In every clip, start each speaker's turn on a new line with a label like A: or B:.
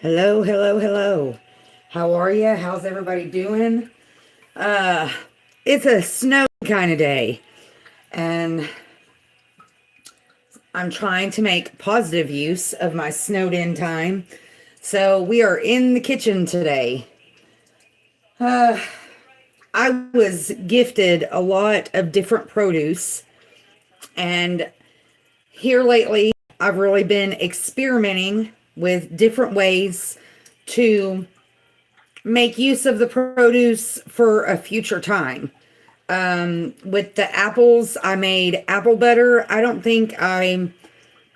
A: Hello, hello, hello. How are you? How's everybody doing? Uh, it's a snow kind of day, and I'm trying to make positive use of my snowed in time. So we are in the kitchen today. Uh, I was gifted a lot of different produce, and here lately, I've really been experimenting with different ways to make use of the produce for a future time. With the apples, I made apple butter. I don't think I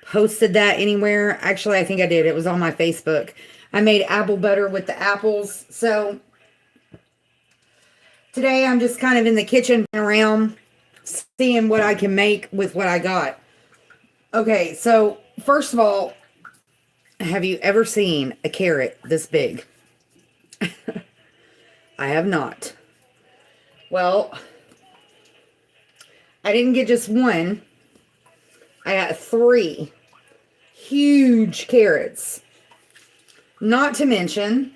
A: posted that anywhere. Actually, I think I did. It was on my Facebook. I made apple butter with the apples. So today I'm just kind of in the kitchen around seeing what I can make with what I got. Okay, so first of all, have you ever seen a carrot this big? I have not. Well, I didn't get just one. I got three huge carrots. Not to mention,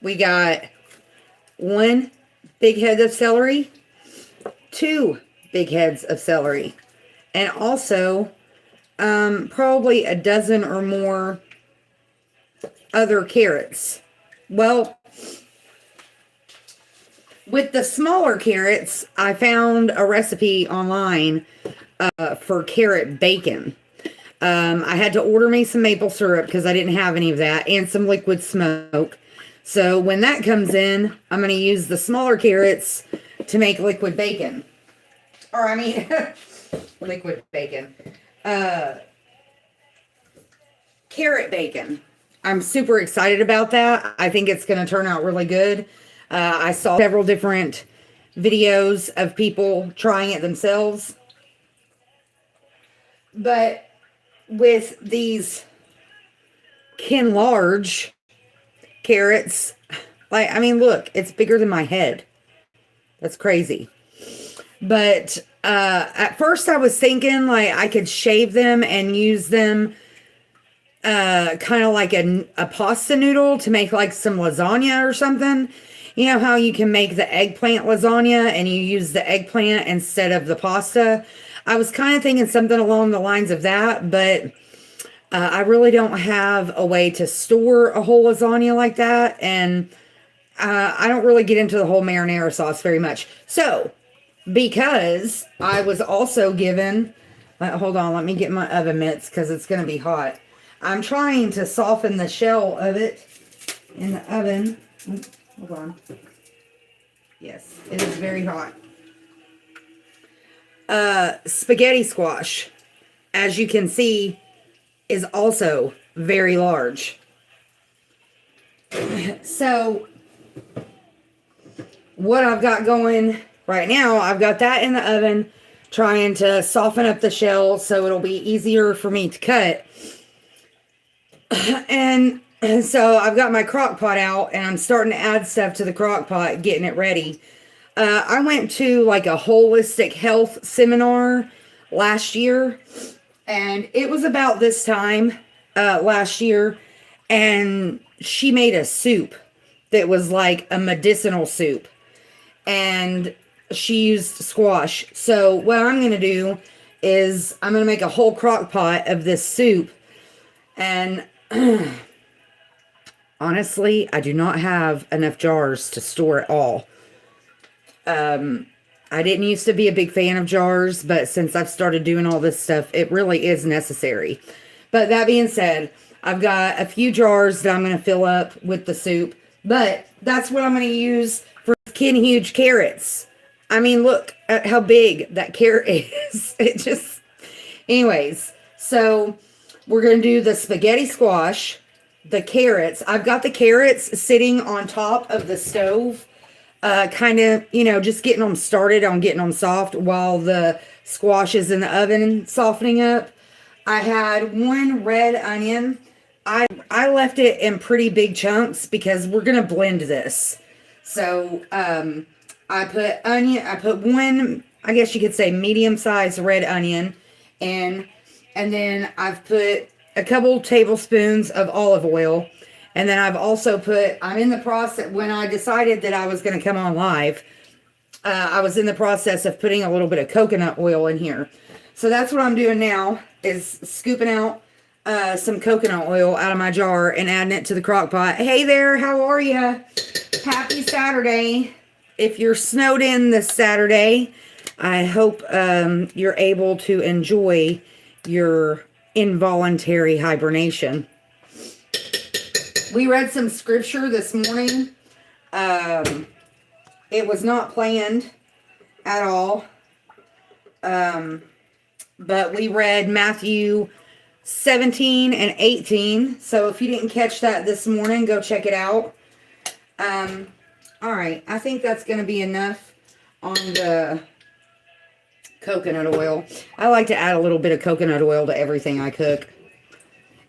A: we got one big head of celery, two big heads of celery, and also probably a dozen or more other carrots. Well, with the smaller carrots, I found a recipe online for carrot bacon. I had to order me some maple syrup because I didn't have any of that, and some liquid smoke. So when that comes in, I'm going to use the smaller carrots to make liquid bacon. Or I mean, liquid bacon. Carrot bacon. I'm super excited about that. I think it's going to turn out really good. I saw several different videos of people trying it themselves. But with these Ken Large carrots, like, I mean, look, it's bigger than my head. That's crazy. But at first I was thinking like I could shave them and use them kind of like a pasta noodle to make like some lasagna or something. You know how you can make the eggplant lasagna and you use the eggplant instead of the pasta? I was kind of thinking something along the lines of that, but I really don't have a way to store a whole lasagna like that. And I don't really get into the whole marinara sauce very much. So, because I was also given, hold on, let me get my oven mitts because it's going to be hot. I'm trying to soften the shell of it in the oven. Hold on. Yes, it is very hot. Spaghetti squash, as you can see, is also very large. So, what I've got going right now, I've got that in the oven, trying to soften up the shell so it'll be easier for me to cut. And so I've got my crock pot out and I'm starting to add stuff to the crock pot, getting it ready. I went to like a holistic health seminar last year, and it was about this time last year, and she made a soup that was like a medicinal soup, and she used squash. So what I'm going to do is I'm going to make a whole crock pot of this soup, and honestly, I do not have enough jars to store it all. I didn't used to be a big fan of jars, but since I've started doing all this stuff, it really is necessary. But that being said, I've got a few jars that I'm going to fill up with the soup, but that's what I'm going to use for Ken Huge carrots. I mean, look at how big that carrot is. It just, anyways, so we're going to do the spaghetti squash, the carrots. I've got the carrots sitting on top of the stove, kind of, just getting them started on getting them soft while the squash is in the oven softening up. I had one red onion. I left it in pretty big chunks because we're going to blend this. So, I put one I guess you could say medium-sized red onion in. And then I've put a couple tablespoons of olive oil. And then I've also put, I'm in the process, when I decided that I was going to come on live, I was in the process of putting a little bit of coconut oil in here. So that's what I'm doing now, is scooping out some coconut oil out of my jar and adding it to the crock pot. Hey there, how are you? Happy Saturday. If you're snowed in this Saturday, I hope you're able to enjoy your involuntary hibernation. We read some scripture this morning. It was not planned at all. But we read Matthew 17 and 18. So if you didn't catch that this morning, go check it out. All right. I think that's going to be enough on the coconut oil. I like to add a little bit of coconut oil to everything I cook.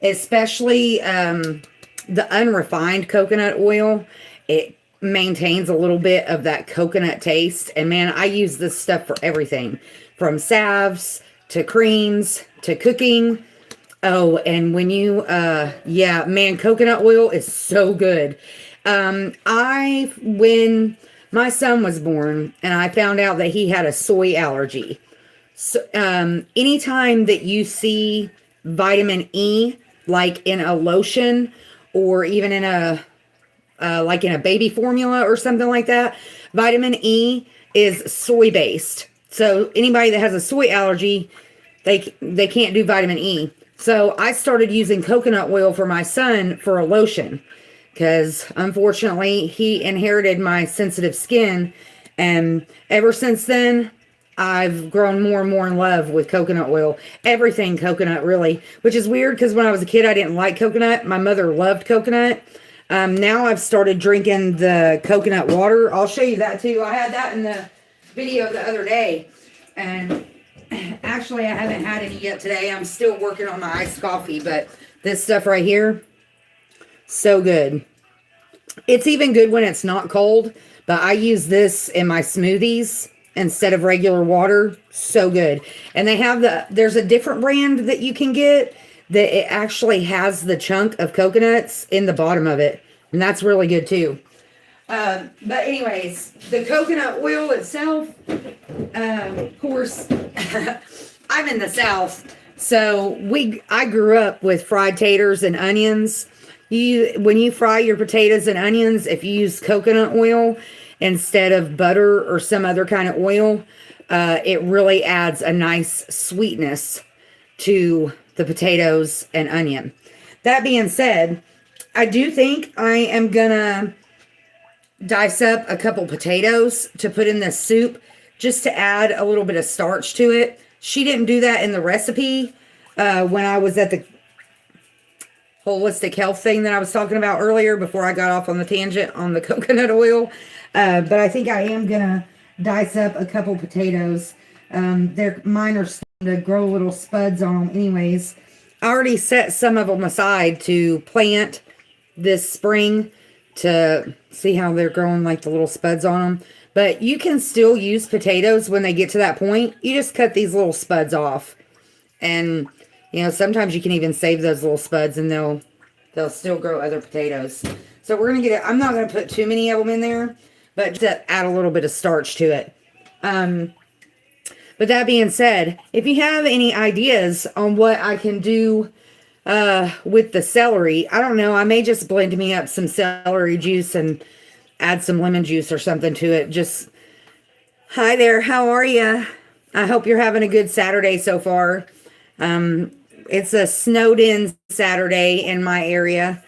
A: Especially the unrefined coconut oil. It maintains a little bit of that coconut taste. And man, I use this stuff for everything. From salves to creams to cooking. Oh, and when you, yeah, man, coconut oil is so good. When my son was born and I found out that he had a soy allergy. So, anytime that you see vitamin E, like in a lotion or even in a, like in a baby formula or something like that, vitamin E is soy based. So anybody that has a soy allergy, they can't do vitamin E. So I started using coconut oil for my son for a lotion because unfortunately he inherited my sensitive skin. And ever since then, I've grown more and more in love with coconut oil. Everything coconut, really, which is weird because when I was a kid, I didn't like coconut. My mother loved coconut. Now I've started drinking the coconut water. I'll show you that too. I had that in the video the other day. And actually, I haven't had any yet today. I'm still working on my iced coffee. But this stuff right here, so good. It's even good when it's not cold. But I use this in my smoothies instead of regular water. So good. And they have there's a different brand that you can get that it actually has the chunk of coconuts in the bottom of it. And that's really good too. But anyways, the coconut oil itself, of course, I'm in the South. So I grew up with fried taters and onions. When you fry your potatoes and onions, if you use coconut oil instead of butter or some other kind of oil, it really adds a nice sweetness to the potatoes and onion. That being said, I do think I am gonna dice up a couple potatoes to put in this soup just to add a little bit of starch to it. She didn't do that in the recipe when I was at the holistic health thing that I was talking about earlier before I got off on the tangent on the coconut oil. But I think I am gonna dice up a couple potatoes. Mine are starting to grow little spuds on them anyways. I already set some of them aside to plant this spring to see how they're growing, like the little spuds on them. But you can still use potatoes when they get to that point. You just cut these little spuds off. And, you know, sometimes you can even save those little spuds and they'll still grow other potatoes. So we're going to get it. I'm not going to put too many of them in there, but just to add a little bit of starch to it. But that being said, if you have any ideas on what I can do with the celery, I don't know. I may just blend me up some celery juice and add some lemon juice or something to it. Just, hi there. How are you? I hope you're having a good Saturday so far. It's a snowed in Saturday in my area.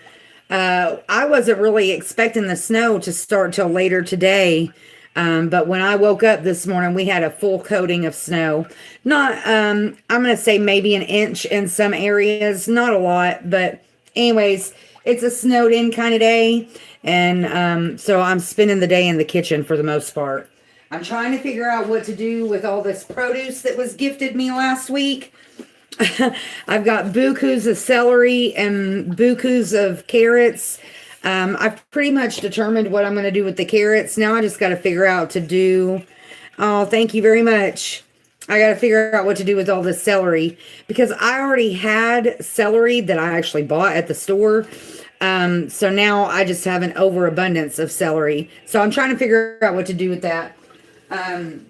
A: I wasn't really expecting the snow to start till later today. But when I woke up this morning, we had a full coating of snow. Not, I'm going to say maybe an inch in some areas, not a lot, but anyways, it's a snowed in kind of day. And, so I'm spending the day in the kitchen for the most part. I'm trying to figure out what to do with all this produce that was gifted me last week. I've got bukus of celery and bukus of carrots. I've pretty much determined what I'm going to do with the carrots. Now I just got to figure out to do Oh, thank you very much. I got to figure out what to do with all this celery because I already had celery that I actually bought at the store. So now I just have an overabundance of celery. So I'm trying to figure out what to do with that. Um,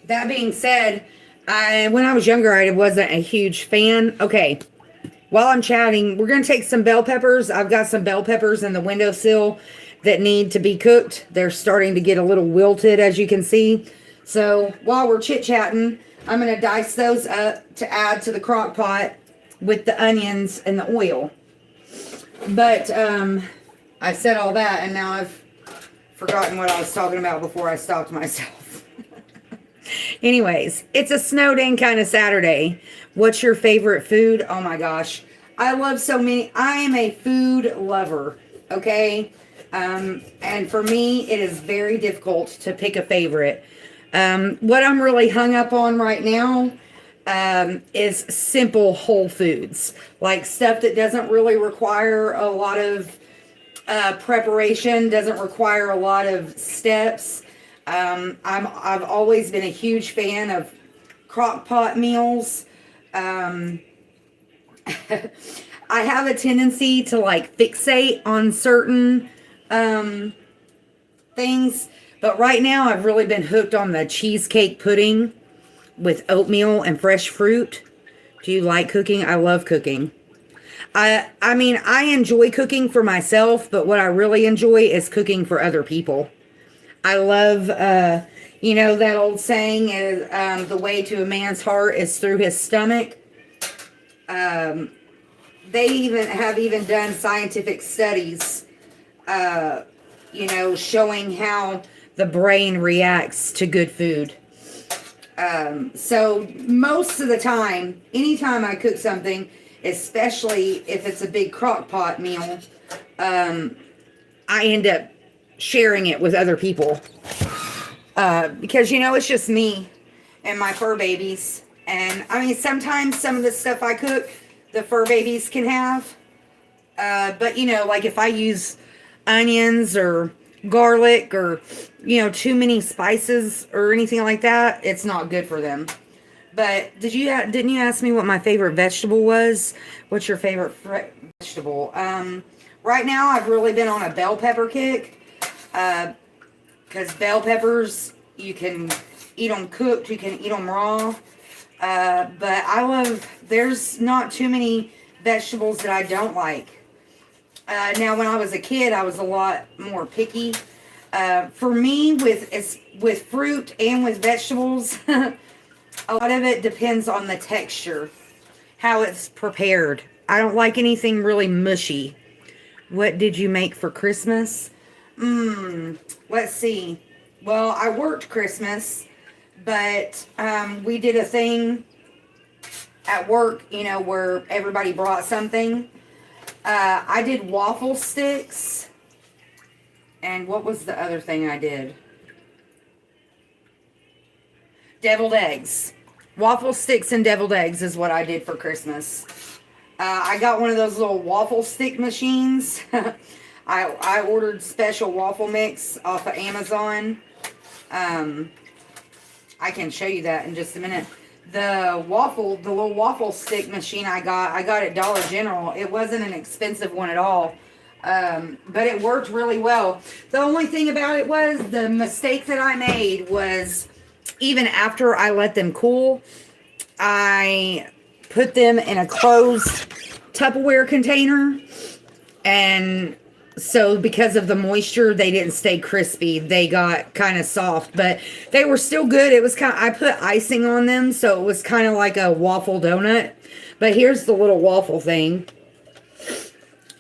A: that being said, when I was younger, I wasn't a huge fan. Okay, while I'm chatting, we're going to take some bell peppers. I've got some bell peppers in the windowsill that need to be cooked. They're starting to get a little wilted, as you can see. So while we're chit-chatting, I'm going to dice those up to add to the crock pot with the onions and the oil. But I said all that, and now I've forgotten what I was talking about before I stopped myself. Anyways, it's a snowed in kind of Saturday. What's your favorite food? Oh my gosh. I love so many. I am a food lover. Okay. And for me, it is very difficult to pick a favorite. What I'm really hung up on right now, is simple whole foods, like stuff that doesn't really require a lot of, preparation, doesn't require a lot of steps. I've always been a huge fan of crock pot meals. I have a tendency to like fixate on certain things, but right now I've really been hooked on the cheesecake pudding with oatmeal and fresh fruit. Do you like cooking? I love cooking. I mean, I enjoy cooking for myself, but what I really enjoy is cooking for other people. I love, that old saying is, the way to a man's heart is through his stomach. They even done scientific studies, showing how the brain reacts to good food. So most of the time, anytime I cook something, especially if it's a big crock pot meal, I end up sharing it with other people. Because, it's just me and my fur babies. And, I mean, sometimes some of the stuff I cook, the fur babies can have. But, like if I use onions or garlic or, too many spices or anything like that, it's not good for them. But didn't you ask me what my favorite vegetable was? What's your favorite vegetable? Right now I've really been on a bell pepper kick. Because bell peppers, you can eat them cooked, you can eat them raw. But there's not too many vegetables that I don't like. Now, when I was a kid, I was a lot more picky. For me, with fruit and with vegetables, a lot of it depends on the texture, how it's prepared. I don't like anything really mushy. What did you make for Christmas? Let's see. Well, I worked Christmas, but we did a thing at work, where everybody brought something. I did waffle sticks. And what was the other thing I did? Deviled eggs. Waffle sticks and deviled eggs is what I did for Christmas. I got one of those little waffle stick machines. I ordered special waffle mix off of Amazon. I can show you that in just a minute. The little waffle stick machine I got at Dollar General. It wasn't an expensive one at all. But it worked really well. The only thing about it was the mistake that I made was even after I let them cool, I put them in a closed Tupperware container, and so because of the moisture, they didn't stay crispy. They got kind of soft, but they were still good. It was I put icing on them, so it was kind of like a waffle donut. But here's the little waffle thing.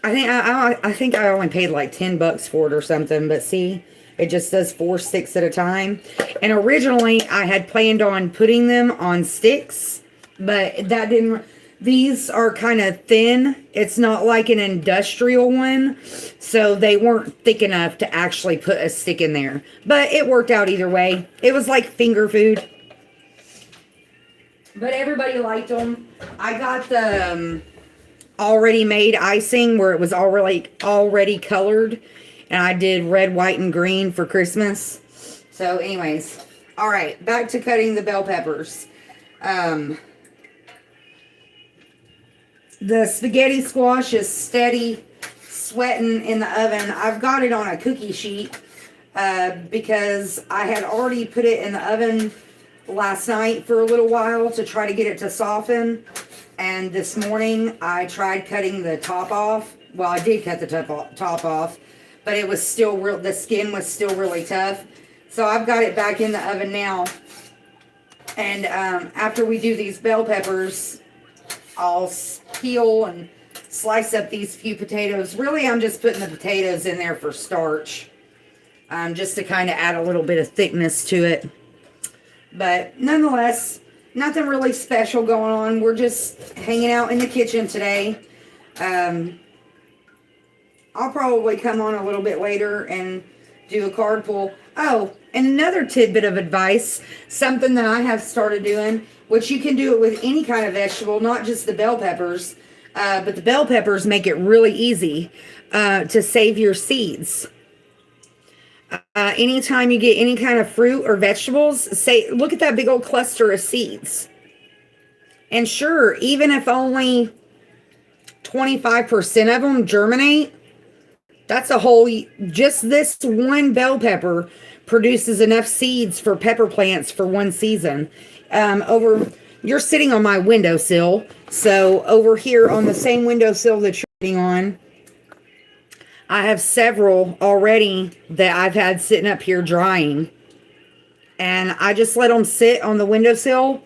A: I think I only paid like $10 for it or something, but see, it just does 4 sticks at a time. And originally I had planned on putting them on sticks, but that didn't. These are kind of thin. It's not like an industrial one, so they weren't thick enough to actually put a stick in there. But it worked out either way. It was like finger food. But everybody liked them. I got the already made icing where it was already colored, and I did red, white, and green for Christmas. So anyways, all right, back to cutting the bell peppers. The spaghetti squash is steady sweating in the oven. I've got it on a cookie sheet because I had already put it in the oven last night for a little while to try to get it to soften. And this morning I tried cutting the top off. Well, I did cut the top off, but it was still the skin was still really tough. So I've got it back in the oven now. And after we do these bell peppers, I'll peel and slice up these few potatoes. Really, I'm just putting the potatoes in there for starch. Just to kind of add a little bit of thickness to it. But nonetheless, nothing really special going on. We're just hanging out in the kitchen today. I'll probably come on a little bit later and do a card pull. Oh, and another tidbit of advice, something that I have started doing, which you can do it with any kind of vegetable, not just the bell peppers, but the bell peppers make it really easy to save your seeds. Anytime you get any kind of fruit or vegetables, look at that big old cluster of seeds. And sure, even if only 25% of them germinate, that's a whole, just this one bell pepper produces enough seeds for pepper plants for one season. You're sitting on my windowsill. So over here on the same windowsill that you're sitting on, I have several already that I've had sitting up here drying. And I just let them sit on the windowsill,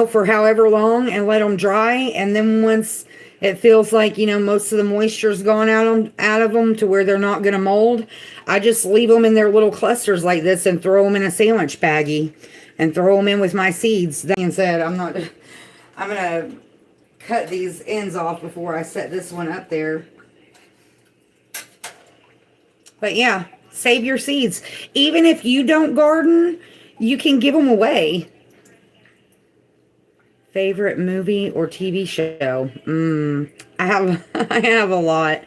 A: for however long and let them dry. And then once it feels like, most of the moisture's gone out of them to where they're not going to mold, I just leave them in their little clusters like this and throw them in a sandwich baggie and throw them in with my seeds. That being said, I'm going to cut these ends off before I set this one up there. But yeah, save your seeds. Even if you don't garden, you can give them away. Favorite movie or TV show? I have a lot.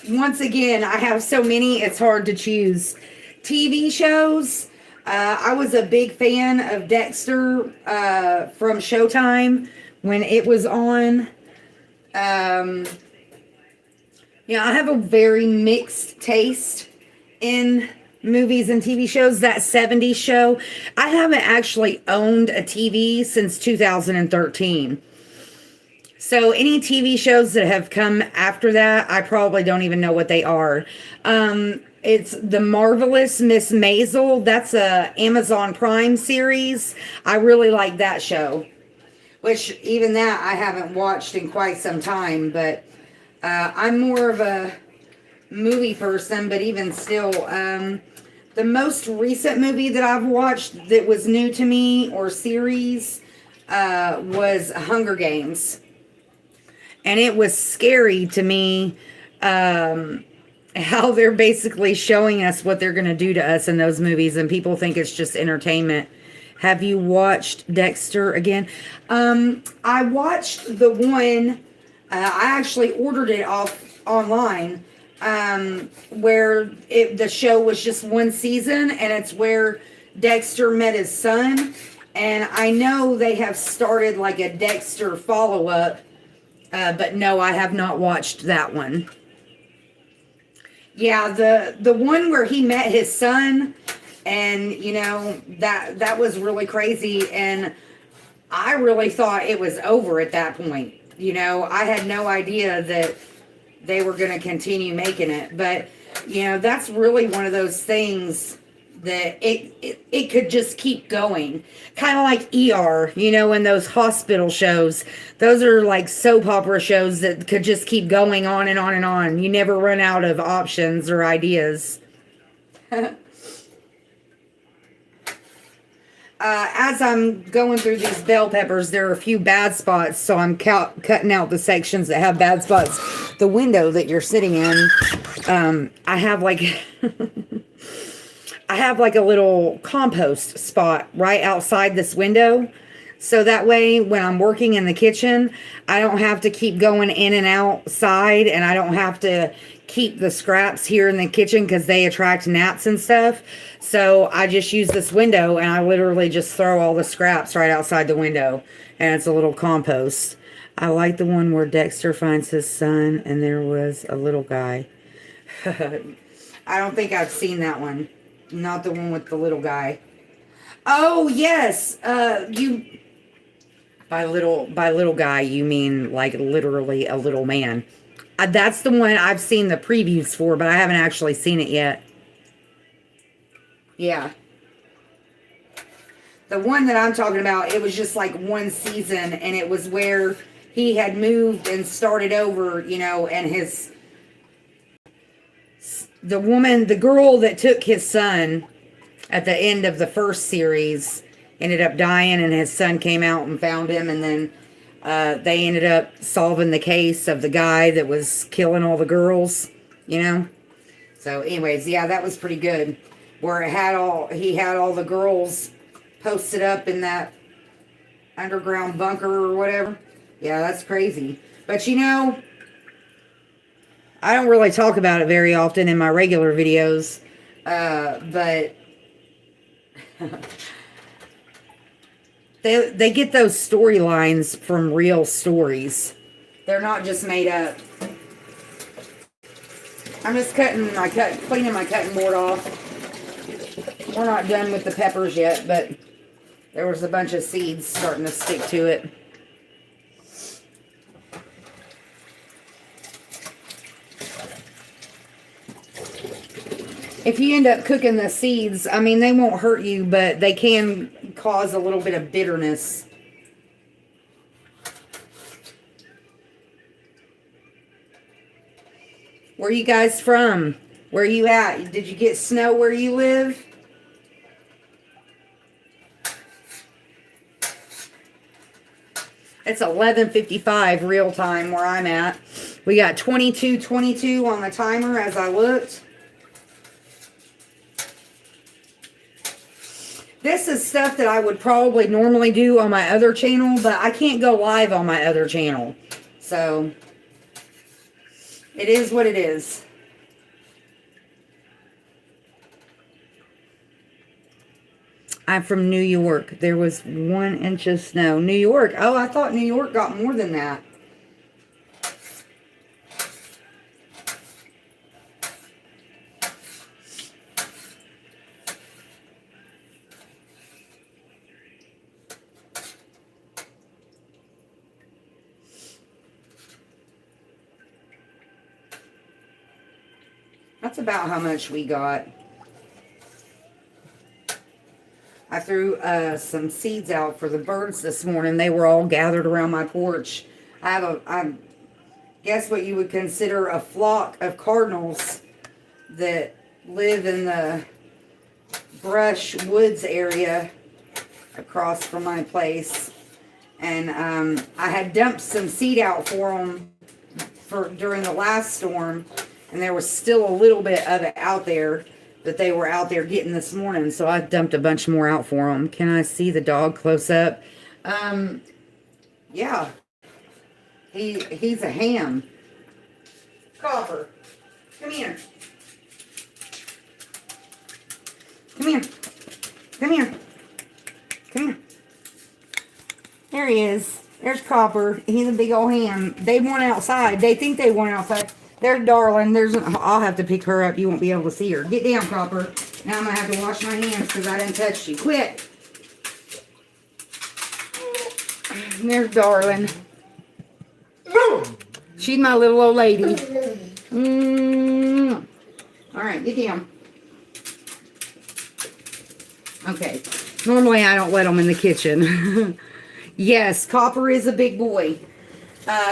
A: Once again, I have so many, it's hard to choose. TV shows, I was a big fan of Dexter from Showtime when it was on. I have a very mixed taste in movies and TV shows. That 70s show, I haven't actually owned a TV since 2013. So any TV shows that have come after that, I probably don't even know what they are. It's The Marvelous Miss Maisel. That's a Amazon Prime series. I really like that show, which even that I haven't watched in quite some time, but I'm more of a movie person, but even still, the most recent movie that I've watched that was new to me or series was Hunger Games. And it was scary to me how they're basically showing us what they're going to do to us in those movies, and people think it's just entertainment. Have you watched Dexter again? I watched the one, I actually ordered it off online, where the show was just one season, and it's where Dexter met his son. And I know they have started like a Dexter follow-up, but no, I have not watched that one. Yeah, the one where he met his son, and that was really crazy, and I really thought it was over at that point. I had no idea that they were going to continue making it, but that's really one of those things that it could just keep going, kind of like ER, in those hospital shows. Those are like soap opera shows that could just keep going on and on and on. You never run out of options or ideas. As I'm going through these bell peppers, there are a few bad spots, so I'm cutting out the sections that have bad spots. The window that you're sitting in, I have like I have like a little compost spot right outside this window. So that way, when I'm working in the kitchen, I don't have to keep going in and outside, and I don't have to keep the scraps here in the kitchen because they attract gnats and stuff. So I just use this window, and I literally just throw all the scraps right outside the window, and it's a little compost. I like the one where Dexter finds his son, and there was a little guy. I don't think I've seen that one. Not the one with the little guy. Oh, yes. You by little guy, you mean like literally a little man. That's the one I've seen the previews for, but I haven't actually seen it yet. Yeah. The one that I'm talking about, it was just like one season, and it was where he had moved and started over, you know, and the girl that took his son at the end of the first series ended up dying, and his son came out and found him, and then they ended up solving the case of the guy that was killing all the girls, you know. So anyways, yeah, that was pretty good, where he had all the girls posted up in that underground bunker or whatever. Yeah, that's crazy. But you know, I don't really talk about it very often in my regular videos, but they get those storylines from real stories. They're not just made up. I'm just cleaning my cutting board off. We're not done with the peppers yet, but there was a bunch of seeds starting to stick to it. If you end up cooking the seeds, I mean, they won't hurt you, but they can cause a little bit of bitterness. Where are you guys from? Where are you at? Did you get snow where you live? It's 11:55 real time where I'm at. We got 22:22 on the timer as I looked. This is stuff that I would probably normally do on my other channel, but I can't go live on my other channel. So, it is what it is. I'm from New York. There was 1 inch of snow. New York. Oh, I thought New York got more than that. That's about how much we got. I threw some seeds out for the birds this morning. They were all gathered around my porch. I guess what you would consider a flock of cardinals that live in the brush woods area across from my place. And I had dumped some seed out for them during the last storm. And there was still a little bit of it out there that they were out there getting this morning. So I dumped a bunch more out for them. Can I see the dog close up? Yeah. He's a ham. Copper. Come here. Come here. Come here. Come here. There he is. There's Copper. He's a big old ham. They went outside. They think they went outside. There's Darling. I'll have to pick her up. You won't be able to see her. Get down, Copper. Now I'm going to have to wash my hands because I didn't touch you. Quit. There's Darling. She's my little old lady. All right, get down. Okay. Normally I don't let them in the kitchen. Yes, Copper is a big boy.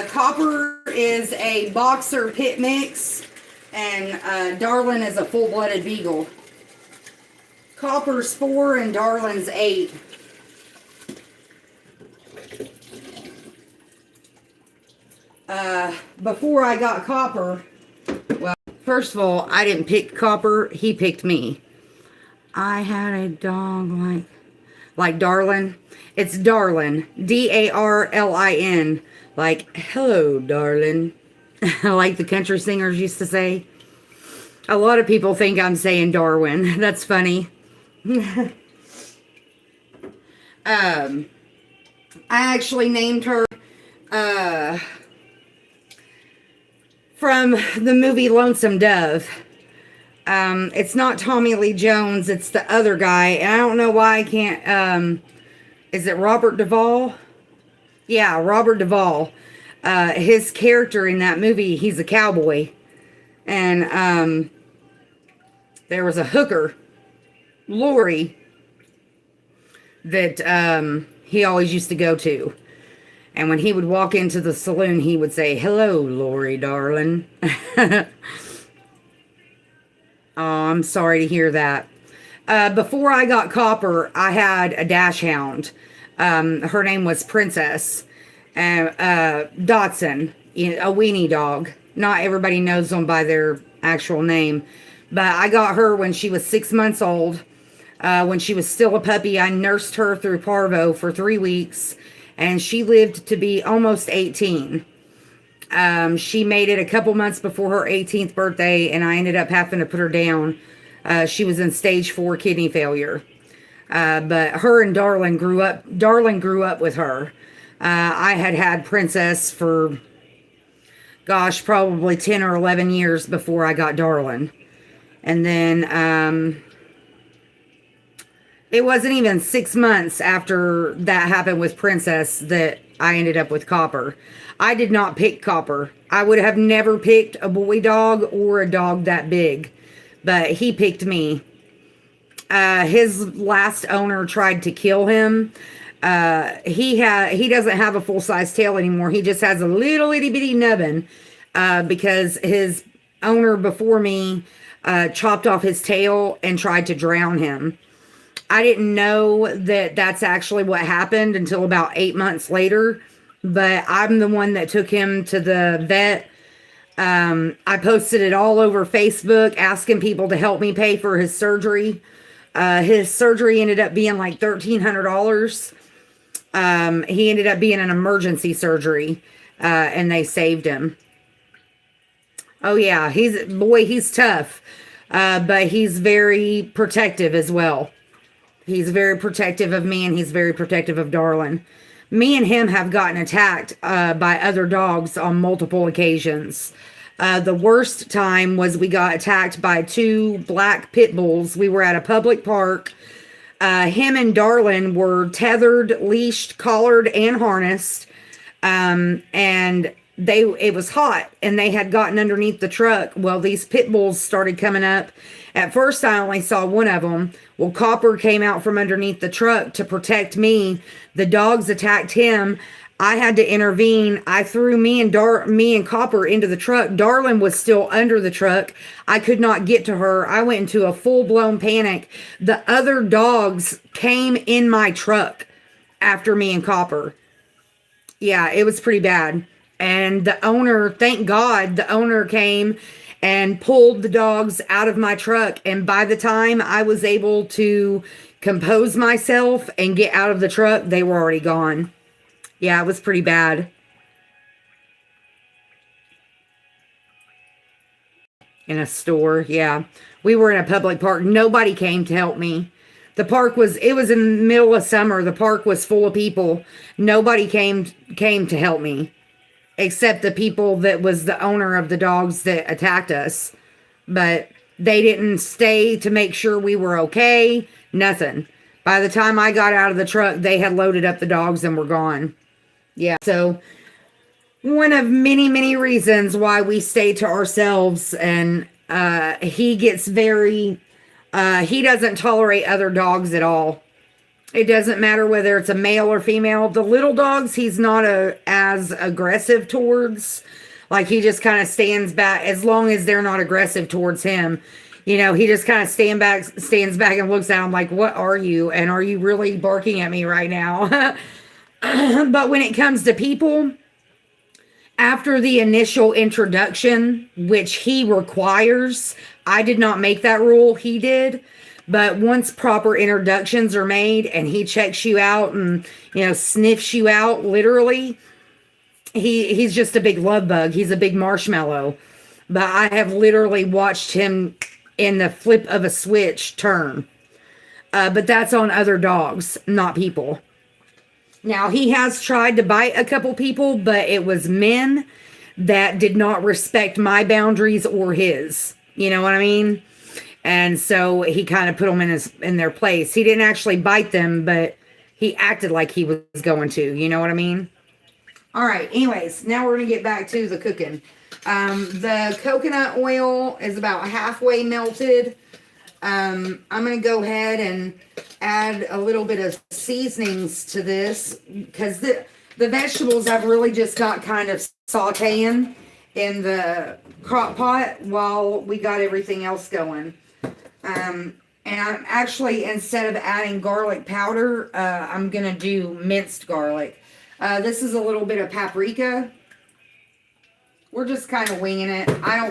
A: Copper is a boxer pit mix, and Darling is a full-blooded beagle. Copper's 4 and Darling's 8. Before I got Copper, well, first of all, I didn't pick Copper, he picked me. I had a dog like like Darlin. It's Darlin, Darlin, like hello, darling, like the country singers used to say. A lot of people think I'm saying Darwin. That's funny. I actually named her from the movie Lonesome Dove. It's not Tommy Lee Jones, it's the other guy, and I don't know why I can't, is it Robert Duvall? Yeah, Robert Duvall. His character in that movie, he's a cowboy, and, there was a hooker, Lori, that, he always used to go to, and when he would walk into the saloon, he would say, hello, Lori, darling. Oh, I'm sorry to hear that. Before I got Copper, I had a dachshund. Her name was Princess. Dotson, a weenie dog. Not everybody knows them by their actual name. But I got her when she was 6 months old. When she was still a puppy, I nursed her through parvo for 3 weeks. And she lived to be almost 18. She made it a couple months before her 18th birthday, and I ended up having to put her down. She was in stage 4 kidney failure. But her and Darlin grew up with her. I had Princess for, gosh, probably 10 or 11 years before I got Darlin. And then, it wasn't even 6 months after that happened with Princess that I ended up with Copper. I did not pick Copper. I would have never picked a boy dog or a dog that big, but he picked me. His last owner tried to kill him. He doesn't have a full-size tail anymore. He just has a little itty bitty nubbin, because his owner before me, chopped off his tail and tried to drown him. I didn't know that that's actually what happened until about 8 months later. But I'm the one that took him to the vet. I posted it all over Facebook, asking people to help me pay for his surgery. His surgery ended up being like $1,300. He ended up being an emergency surgery, and they saved him. Oh yeah, he's tough, but he's very protective as well. He's very protective of me, and he's very protective of Darlin. Me and him have gotten attacked by other dogs on multiple occasions. The worst time was we got attacked by 2 black pit bulls. We were at a public park. Him and Darlin were tethered, leashed, collared, and harnessed. And it was hot, and they had gotten underneath the truck. Well, these pit bulls started coming up. At first, I only saw one of them. Well, Copper came out from underneath the truck to protect me. The dogs attacked him. I had to intervene. I threw me and Copper into the truck. Darlin was still under the truck. I could not get to her. I went into a full-blown panic. The other dogs came in my truck after me and Copper. Yeah, it was pretty bad. And the owner, thank God, the owner came and pulled the dogs out of my truck. And by the time I was able to compose myself and get out of the truck, they were already gone. Yeah, it was pretty bad. In a store, yeah. We were in a public park. Nobody came to help me. It was in the middle of summer. The park was full of people. Nobody came to help me. Except the people that was the owner of the dogs that attacked us. But they didn't stay to make sure we were okay. Nothing. By the time I got out of the truck, they had loaded up the dogs and were gone. Yeah, so one of many, many reasons why we stay to ourselves. And he gets very, he doesn't tolerate other dogs at all. It doesn't matter whether it's a male or female. The little dogs, he's not as aggressive towards. Like, he just kind of stands back as long as they're not aggressive towards him. You know, he just kind of stands back and looks at them like, what are you? And are you really barking at me right now? But when it comes to people, after the initial introduction, which he requires, I did not make that rule, he did. But once proper introductions are made and he checks you out and, sniffs you out literally, he's just a big love bug. He's a big marshmallow. But I have literally watched him in the flip of a switch turn. But that's on other dogs, not people. Now, he has tried to bite a couple people, but it was men that did not respect my boundaries or his. You know what I mean? And so he kind of put them in their place. He didn't actually bite them, but he acted like he was going to. You know what I mean? All right. Anyways, now we're going to get back to the cooking. The coconut oil is about halfway melted. I'm going to go ahead and add a little bit of seasonings to this because the vegetables I've really just got kind of sauteing in the crock pot while we got everything else going. And I'm actually, instead of adding garlic powder, I'm going to do minced garlic. This is a little bit of paprika. We're just kind of winging it. I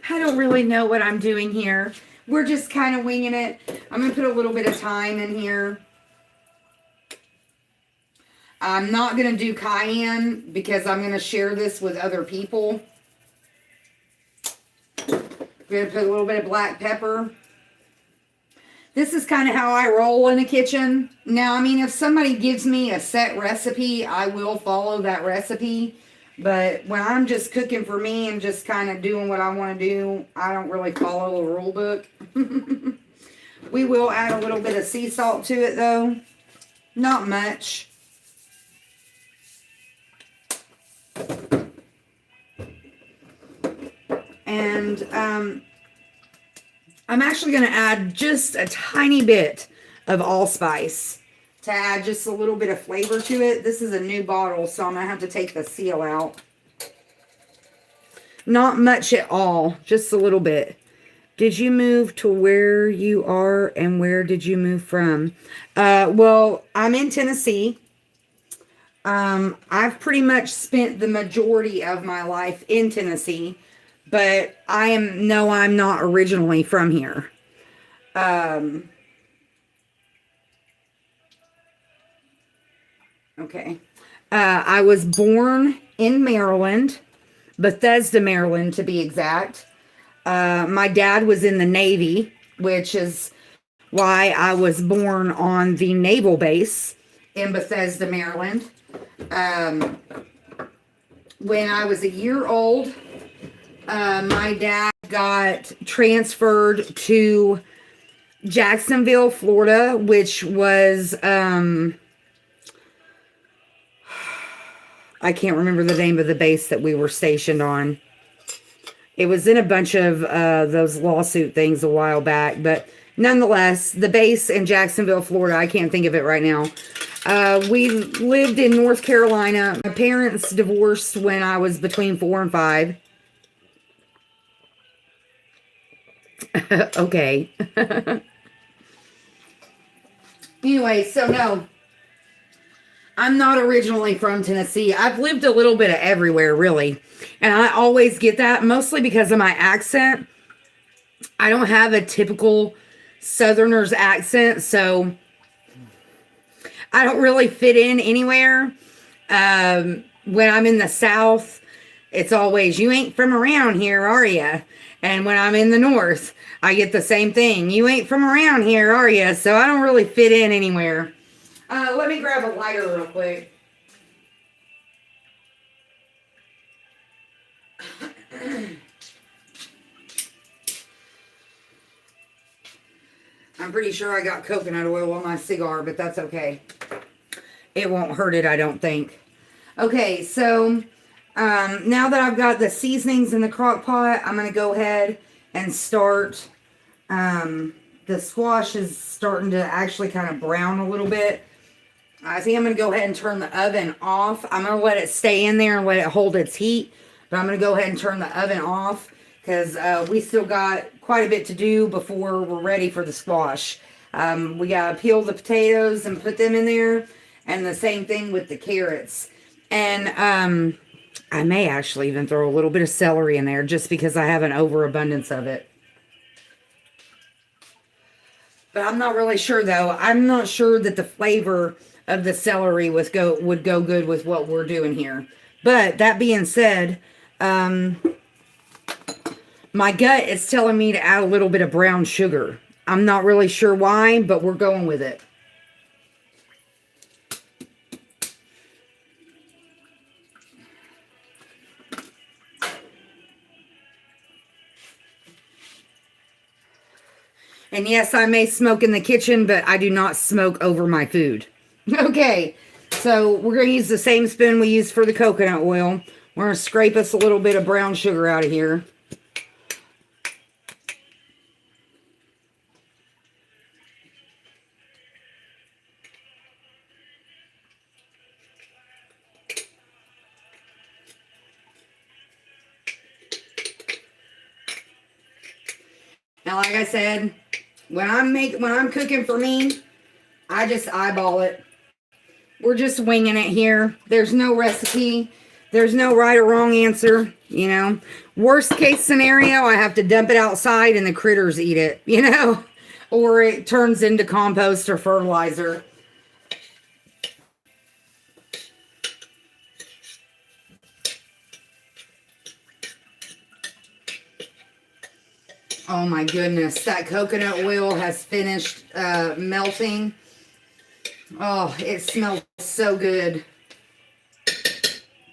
A: don't really know what I'm doing here. We're just kind of winging it. I'm going to put a little bit of thyme in here. I'm not going to do cayenne because I'm going to share this with other people. I'm going to put a little bit of black pepper. This is kind of how I roll in the kitchen. Now, I mean, if somebody gives me a set recipe, I will follow that recipe. But when I'm just cooking for me and just kind of doing what I want to do, I don't really follow a rule book. We will add a little bit of sea salt to it, though. Not much. And I'm actually going to add just a tiny bit of allspice to add just a little bit of flavor to it. This is a new bottle, so I'm going to have to take the seal out. Not much at all, just a little bit. Did you move to where you are, and where did you move from? Well, I'm in Tennessee. I've pretty much spent the majority of my life in Tennessee, but I'm not originally from here. Okay. I was born in Maryland, Bethesda, Maryland, to be exact. My dad was in the Navy, which is why I was born on the naval base in Bethesda, Maryland. When I was a year old, my dad got transferred to Jacksonville, Florida, which was, I can't remember the name of the base that we were stationed on. It was in a bunch of those lawsuit things a while back, but nonetheless, the base in Jacksonville, Florida, I can't think of it right now. We lived in North Carolina. My parents divorced when I was between 4 and 5. Okay. Anyway, so no, I'm not originally from Tennessee. I've lived a little bit of everywhere, really. And I always get that, mostly because of my accent. I don't have a typical Southerner's accent, so I don't really fit in anywhere. When I'm in the South, it's always, you ain't from around here, are ya? And when I'm in the North, I get the same thing. You ain't from around here, are ya? So I don't really fit in anywhere. Let me grab a lighter real quick. I'm pretty sure I got coconut oil on my cigar, but that's okay. It won't hurt it, I don't think. Okay, so now that I've got the seasonings in the crock pot, I'm going to go ahead and start. The squash is starting to actually kind of brown a little bit. I think I'm going to go ahead and turn the oven off. I'm going to let it stay in there and let it hold its heat. But I'm going to go ahead and turn the oven off because we still got quite a bit to do before we're ready for the squash. We got to peel the potatoes and put them in there. And the same thing with the carrots. And I may actually even throw a little bit of celery in there just because I have an overabundance of it. But I'm not really sure though. I'm not sure that the flavor of the celery would go good with what we're doing here. But that being said, um, my gut is telling me to add a little bit of brown sugar. I'm not really sure why, but we're going with it. And yes, I may smoke in the kitchen, but I do not smoke over my food. Okay, so we're going to use the same spoon we used for the coconut oil. We're going to scrape us a little bit of brown sugar out of here. Now, like I said, when I'm cooking for me, I just eyeball it. We're just winging it here. There's no recipe. There's no right or wrong answer, you know. Worst case scenario, I have to dump it outside and the critters eat it, you know, or it turns into compost or fertilizer. Oh my goodness, that coconut oil has finished melting. Oh, it smells so good.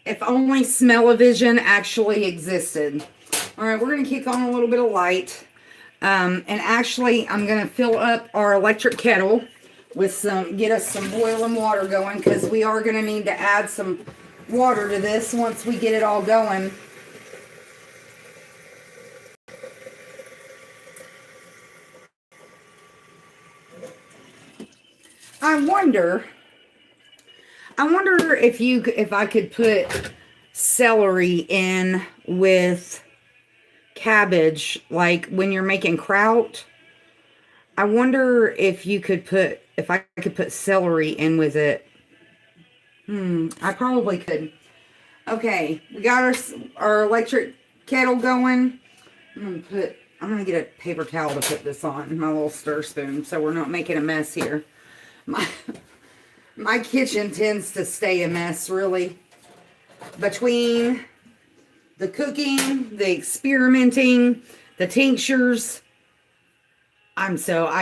A: If only smell-o-vision actually existed. All right, we're going to kick on a little bit of light. And actually, I'm going to fill up our electric kettle with get us some boiling water going, because we are going to need to add some water to this once we get it all going. I wonder if I could put celery in with cabbage, like when you're making kraut. I wonder if I could put celery in with it. I probably could. Okay, we got our electric kettle going. I'm gonna get a paper towel to put this on, my little stir spoon, so we're not making a mess here. My kitchen tends to stay a mess, really. Between the cooking, the experimenting, the tinctures. I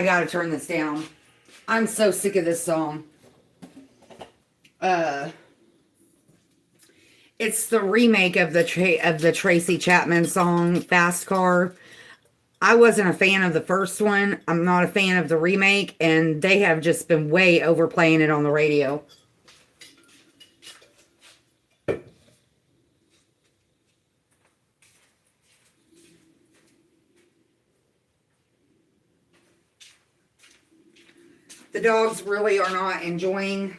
A: gotta turn this down. I'm so sick of this song. It's the remake of the Tracy Chapman song, Fast Car. I wasn't a fan of the first one. I'm not a fan of the remake, and they have just been way overplaying it on the radio. The dogs really are not enjoying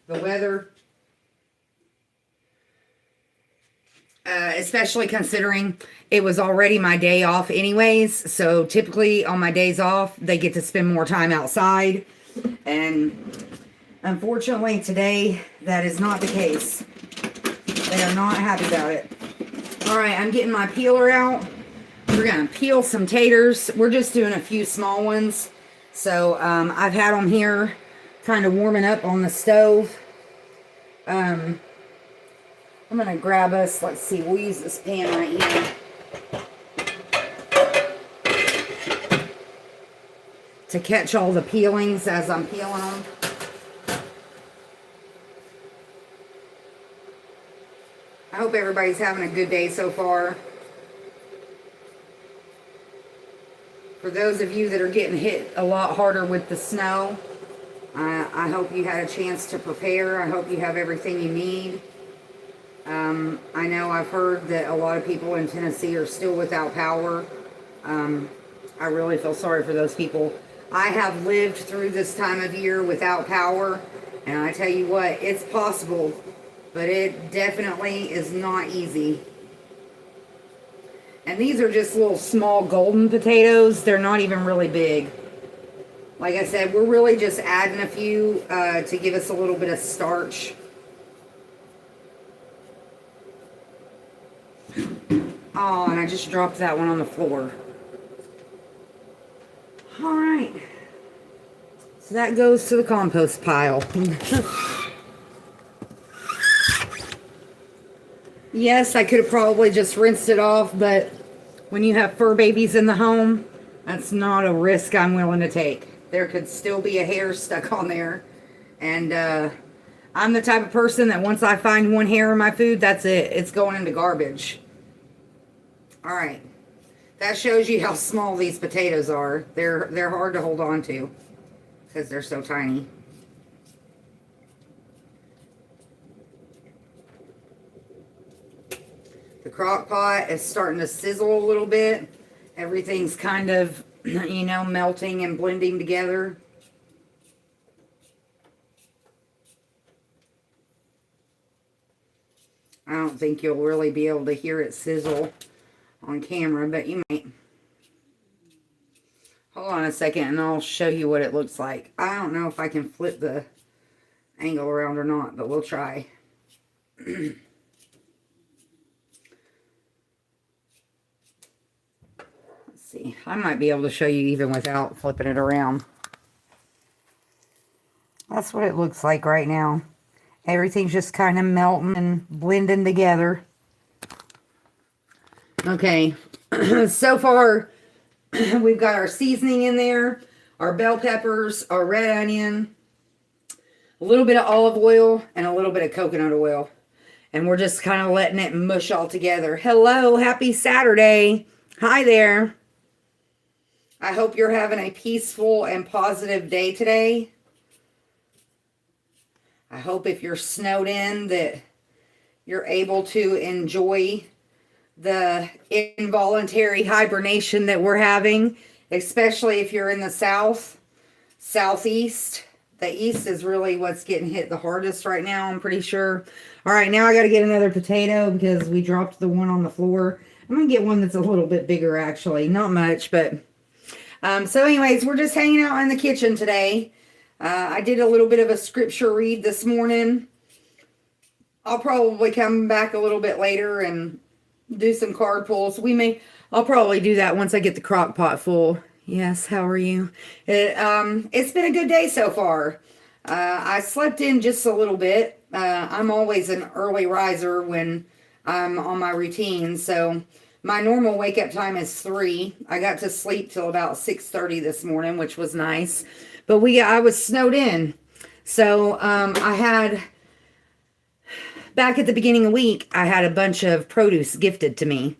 A: the weather. Especially considering it was already my day off anyways. So typically on my days off, they get to spend more time outside. And unfortunately today, that is not the case. They are not happy about it. All right, I'm getting my peeler out. We're going to peel some taters. We're just doing a few small ones. So I've had them here kind of warming up on the stove. I'm going to grab us, let's see, we'll use this pan right here to catch all the peelings as I'm peeling them. I hope everybody's having a good day so far. For those of you that are getting hit a lot harder with the snow, I hope you had a chance to prepare. I hope you have everything you need. I know I've heard that a lot of people in Tennessee are still without power. I really feel sorry for those people. I have lived through this time of year without power, and I tell you what, it's possible, but it definitely is not easy. And these are just little small golden potatoes. They're not even really big. Like I said, we're really just adding a few to give us a little bit of starch. Oh, and I just dropped that one on the floor. All right. So that goes to the compost pile. Yes, I could have probably just rinsed it off, but when you have fur babies in the home, that's not a risk I'm willing to take. There could still be a hair stuck on there. And I'm the type of person that once I find one hair in my food, that's it. It's going into garbage. All right. That shows you how small these potatoes are. They're hard to hold on to because they're so tiny. The crock pot is starting to sizzle a little bit. Everything's kind of, you know, melting and blending together. I don't think you'll really be able to hear it sizzle on camera, but you might. Hold on a second and I'll show you what it looks like. I don't know if I can flip the angle around or not, but we'll try. Let's see. I might be able to show you even without flipping it around. That's what it looks like right now. Everything's just kind of melting and blending together. Okay, so far we've got our seasoning in there, our bell peppers, our red onion, a little bit of olive oil, and a little bit of coconut oil. And we're just kind of letting it mush all together. Hello, happy Saturday. Hi there. I hope you're having a peaceful and positive day today. I hope if you're snowed in that you're able to enjoy the involuntary hibernation that we're having, especially if you're in the south, southeast. The east is really what's getting hit the hardest right now, I'm pretty sure. All right, now I got to get another potato because we dropped the one on the floor. I'm going to get one that's a little bit bigger, actually. Not much, but... so anyways, we're just hanging out in the kitchen today. I did a little bit of a scripture read this morning. I'll probably come back a little bit later and do some card pulls. I'll probably do that once I get the crock pot full. Yes, how are you? It's been a good day so far. I slept in just a little bit. I'm always an early riser when I'm on my routine. So my normal wake up time is 3. I got to sleep till about 6:30 this morning, which was nice. But I was snowed in. So I had, back at the beginning of the week, I had a bunch of produce gifted to me,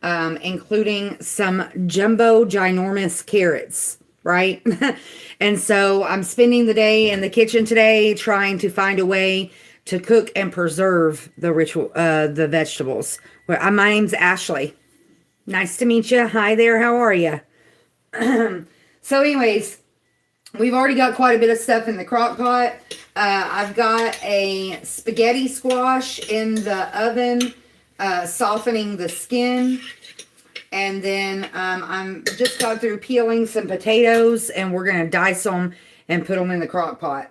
A: including some jumbo ginormous carrots, right? And so I'm spending the day in the kitchen today trying to find a way to cook and preserve the vegetables. My name's Ashley. Nice to meet you. Hi there. How are you? So anyways, we've already got quite a bit of stuff in the crock pot. I've got a spaghetti squash in the oven, softening the skin. And then I'm just got through peeling some potatoes, and we're going to dice them and put them in the crock pot.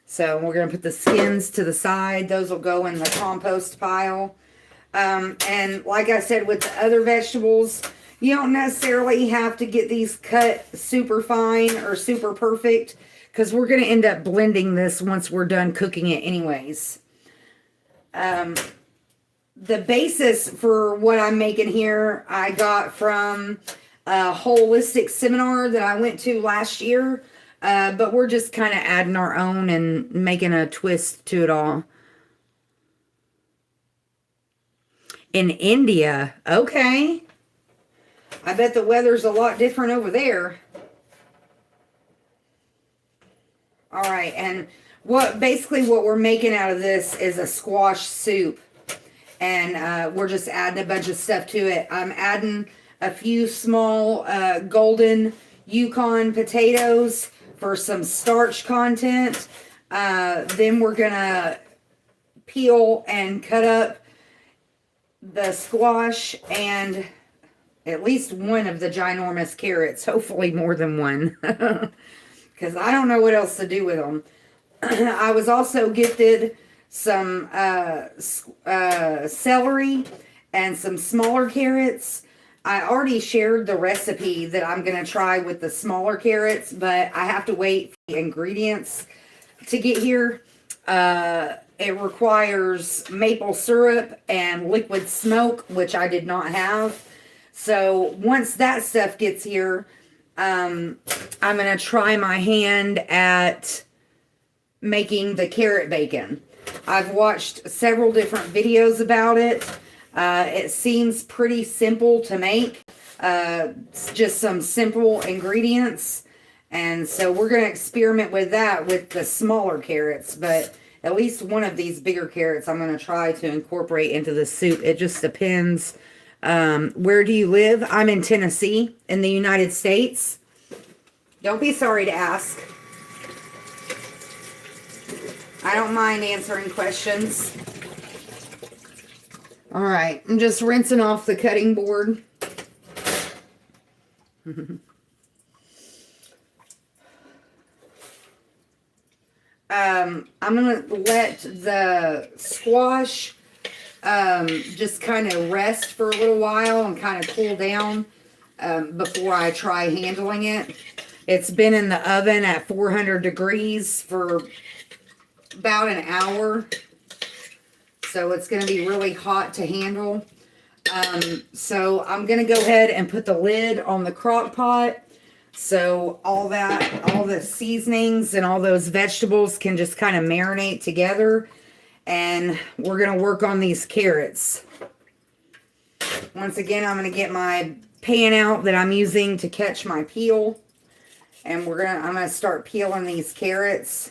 A: So we're going to put the skins to the side. Those will go in the compost pile. And like I said, with the other vegetables, you don't necessarily have to get these cut super fine or super perfect, because we're going to end up blending this once we're done cooking it anyways. The basis for what I'm making here, I got from a holistic seminar that I went to last year. But we're just kind of adding our own and making a twist to it all. In India, okay. I bet the weather's a lot different over there. All right, and basically what we're making out of this is a squash soup. And we're just adding a bunch of stuff to it. I'm adding a few small golden Yukon potatoes for some starch content. Then we're going to peel and cut up the squash and at least one of the ginormous carrots. Hopefully more than one. Because I don't know what else to do with them. I was also gifted some celery and some smaller carrots. I already shared the recipe that I'm going to try with the smaller carrots, but I have to wait for ingredients to get here. It requires maple syrup and liquid smoke, which I did not have. So once that stuff gets here, I'm going to try my hand at making the carrot bacon. I've watched several different videos about it. It seems pretty simple to make. Just some simple ingredients. And so we're going to experiment with that with the smaller carrots. But at least one of these bigger carrots I'm going to try to incorporate into the soup. It just depends. Where do you live? I'm in Tennessee, in the United States. Don't be sorry to ask. I don't mind answering questions. All right, I'm just rinsing off the cutting board. I'm going to let the squash just kind of rest for a little while and kind of cool down before I try handling it. It's been in the oven at 400 degrees for about an hour. So it's going to be really hot to handle. So I'm going to go ahead and put the lid on the crock pot. So all the seasonings and all those vegetables can just kind of marinate together. And we're going to work on these carrots. Once again, I'm going to get my pan out that I'm using to catch my peel. And I'm going to start peeling these carrots.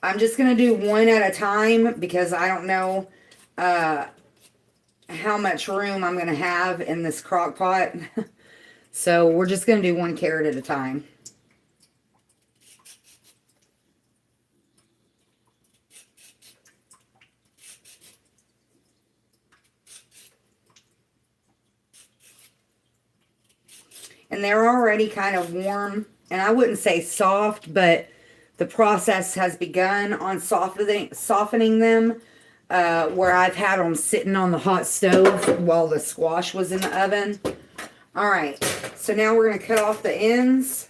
A: I'm just going to do one at a time because I don't know how much room I'm going to have in this crock pot. So we're just going to do one carrot at a time. And they're already kind of warm, and I wouldn't say soft, but the process has begun on softening them, where I've had them sitting on the hot stove while the squash was in the oven. All right, so now we're going to cut off the ends.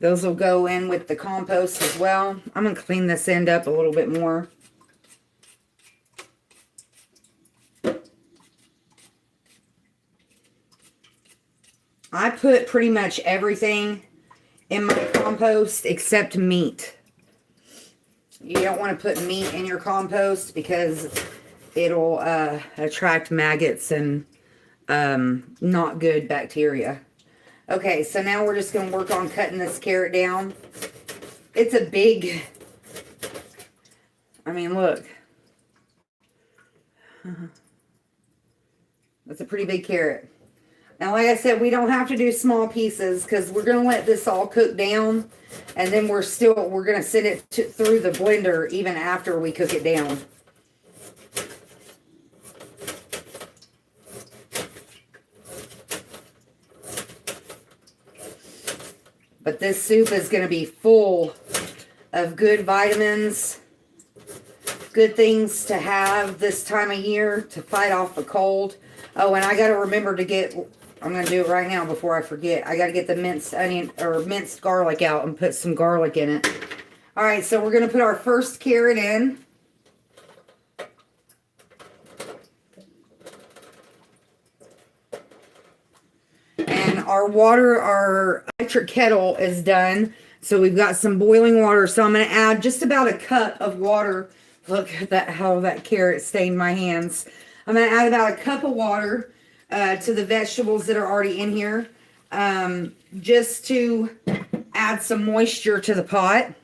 A: Those will go in with the compost as well. I'm going to clean this end up a little bit more. I put pretty much everything in my compost except meat. You don't want to put meat in your compost because it'll attract maggots and not good bacteria. Okay, so now we're just going to work on cutting this carrot down. It's a big, I mean, look. That's a pretty big carrot. Now, like I said, we don't have to do small pieces because we're going to let this all cook down. And then we're going to send it through the blender even after we cook it down. But this soup is going to be full of good vitamins, good things to have this time of year to fight off the cold. Oh, and I got to remember to get, I'm going to do it right now before I forget. I got to get the minced onion or minced garlic out and put some garlic in it. All right, so we're going to put our first carrot in. And our electric kettle is done. So we've got some boiling water. So I'm going to add just about a cup of water. Look at that, how that carrot stained my hands. I'm going to add about a cup of water to the vegetables that are already in here, just to add some moisture to the pot.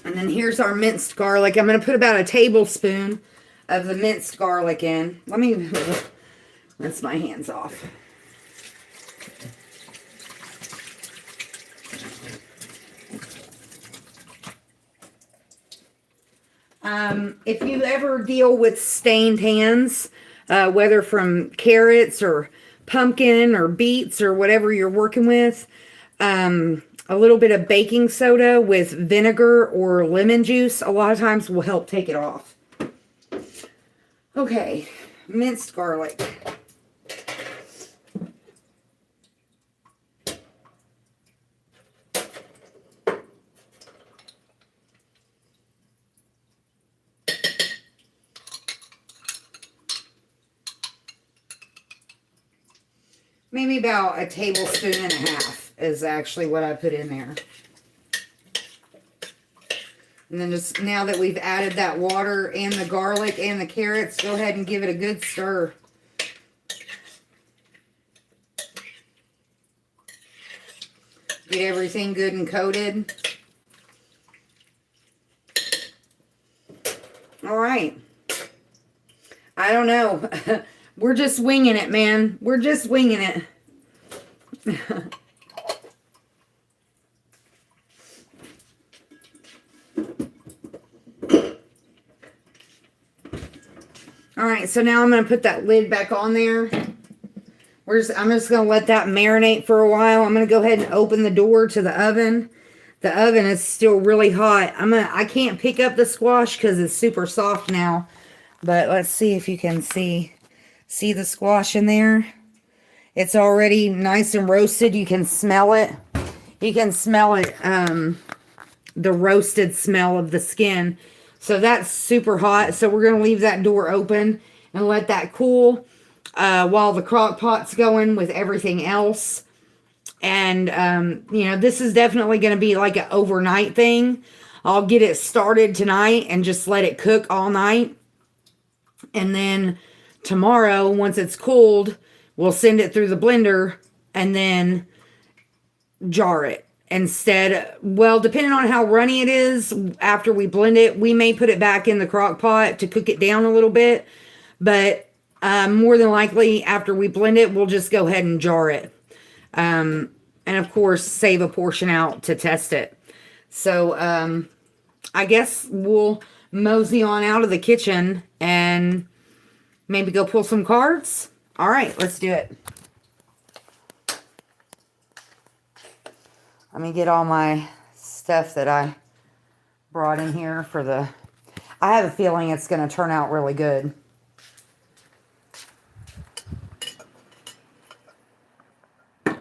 A: And then here's our minced garlic. I'm going to put about a tablespoon of the minced garlic in. Let me rinse my hands off. If you ever deal with stained hands, whether from carrots or pumpkin or beets or whatever you're working with, a little bit of baking soda with vinegar or lemon juice a lot of times will help take it off. Okay, minced garlic. Maybe about a tablespoon and a half is actually what I put in there. And then just now that we've added that water and the garlic and the carrots, go ahead and give it a good stir. Get everything good and coated. All right. I don't know. We're just winging it, man. We're just winging it. All right, so now I'm going to put that lid back on there. I'm just going to let that marinate for a while. I'm going to go ahead and open the door to the oven. The oven is still really hot. I can't pick up the squash because it's super soft now. But let's see if you can see the squash in there. It's already nice and roasted. You can smell it. You can smell it, the roasted smell of the skin. So that's super hot. So we're going to leave that door open and let that cool while the crock pot's going with everything else. And, you know, this is definitely going to be like an overnight thing. I'll get it started tonight and just let it cook all night. And then tomorrow, once it's cooled, we'll send it through the blender and then jar it. Instead, well, depending on how runny it is, after we blend it, we may put it back in the crock pot to cook it down a little bit. But more than likely, after we blend it, we'll just go ahead and jar it. And of course, save a portion out to test it. So I guess we'll mosey on out of the kitchen and maybe go pull some cards. All right, let's do it. Let me get all my stuff that I brought in here for the... I have a feeling it's going to turn out really good. All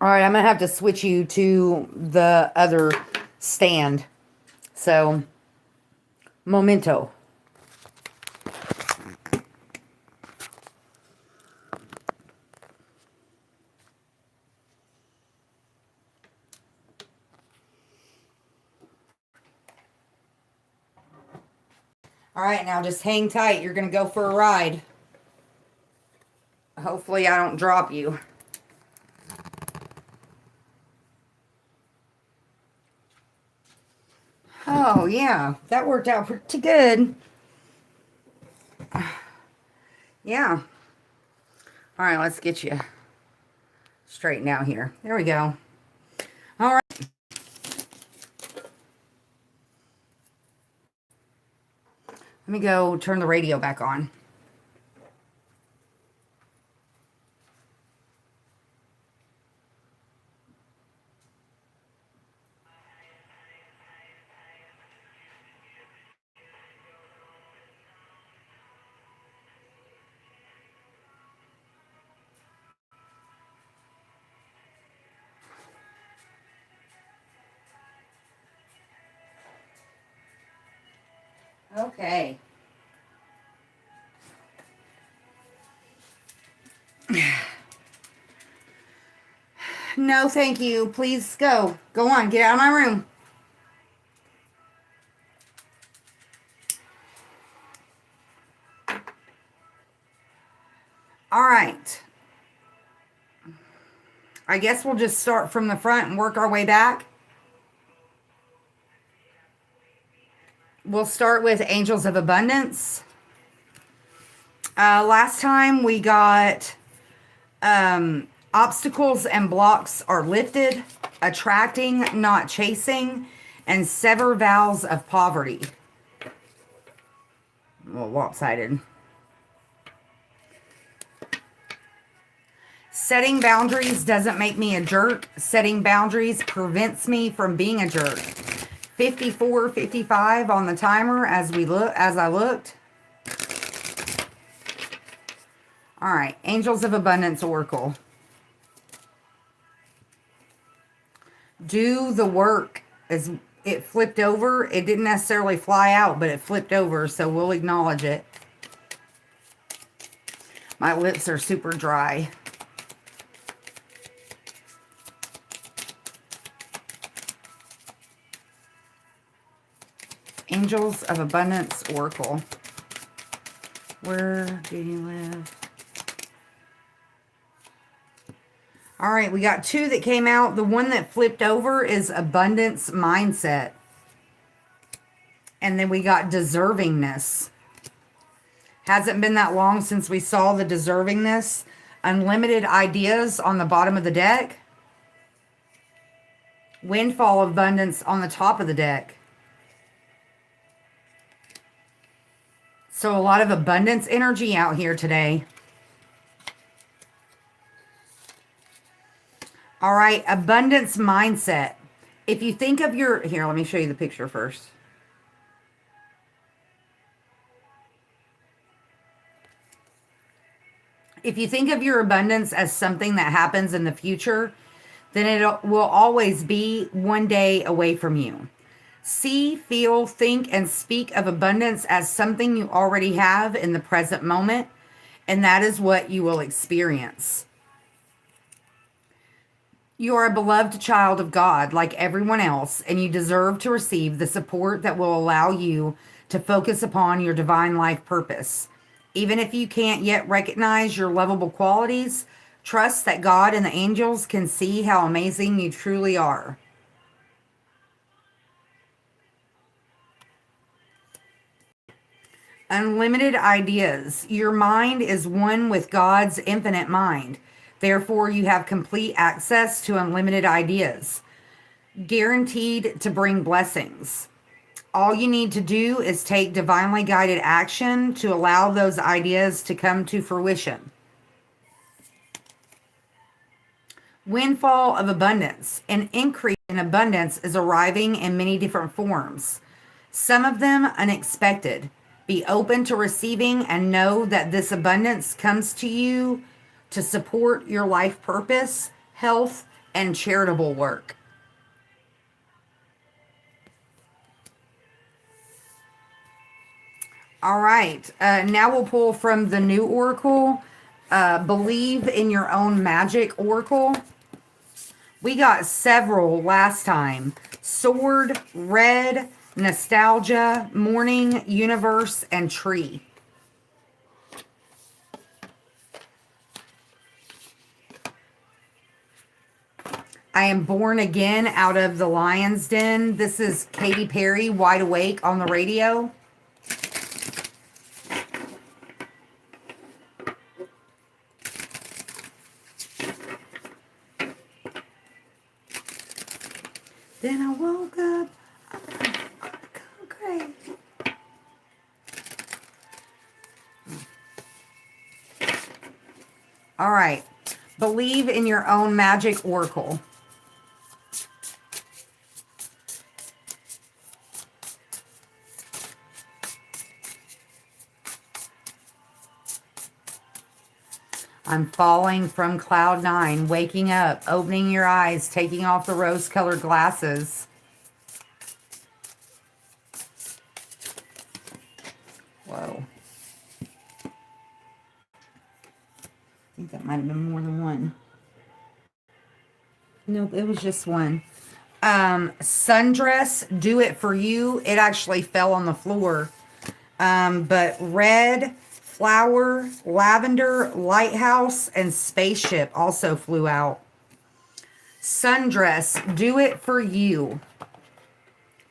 A: right, I'm going to have to switch you to the other stand. So, momento. All right, now just hang tight. You're going to go for a ride. Hopefully I don't drop you. Oh, yeah. That worked out pretty good. Yeah. All right, let's get you straightened out here. There we go. All right. Let me go turn the radio back on. Okay. No, thank you. Please go. Go on. Get out of my room. All right. I guess we'll just start from the front and work our way back. We'll start with Angels of Abundance. Last time we got obstacles and blocks are lifted, attracting, not chasing, and sever vows of poverty. A little lopsided. Setting boundaries doesn't make me a jerk. Setting boundaries prevents me from being a jerk. 54:55 on the timer as I looked. All right, Angels of Abundance Oracle. Do the work. As it flipped over, it didn't necessarily fly out, but it flipped over, so we'll acknowledge it. My lips are super dry. Angels of Abundance Oracle. Where do you live? All right, we got two that came out. The one that flipped over is Abundance Mindset. And then we got Deservingness. Hasn't been that long since we saw the Deservingness. Unlimited Ideas on the bottom of the deck. Windfall Abundance on the top of the deck. So a lot of abundance energy out here today. All right, abundance mindset. If you think of your... Here, let me show you the picture first. If you think of your abundance as something that happens in the future, then it will always be one day away from you. See, feel, think, and speak of abundance as something you already have in the present moment, and that is what you will experience. You are a beloved child of God like everyone else, and you deserve to receive the support that will allow you to focus upon your divine life purpose. Even if you can't yet recognize your lovable qualities, trust that God and the angels can see how amazing you truly are. Unlimited ideas. Your mind is one with God's infinite mind. Therefore, you have complete access to unlimited ideas, guaranteed to bring blessings. All you need to do is take divinely guided action to allow those ideas to come to fruition. Windfall of abundance. An increase in abundance is arriving in many different forms, some of them unexpected. Be open to receiving and know that this abundance comes to you to support your life purpose, health, and charitable work. All right, now we'll pull from the new oracle, Believe in Your Own Magic Oracle. We got several last time. Sword, Red, Nostalgia, Morning, Universe, and Tree. I am born again out of the lion's den. This is Katy Perry, Wide Awake on the radio. Then I woke up. All right. Believe in Your Own Magic Oracle. I'm falling from cloud 9, waking up, opening your eyes, taking off the rose-colored glasses. Whoa. I think that might have been more than one. Nope, it was just one. Sundress, Do It For You. It actually fell on the floor. But Red, Flower, Lavender, Lighthouse, and Spaceship also flew out. Sundress, Do It For You.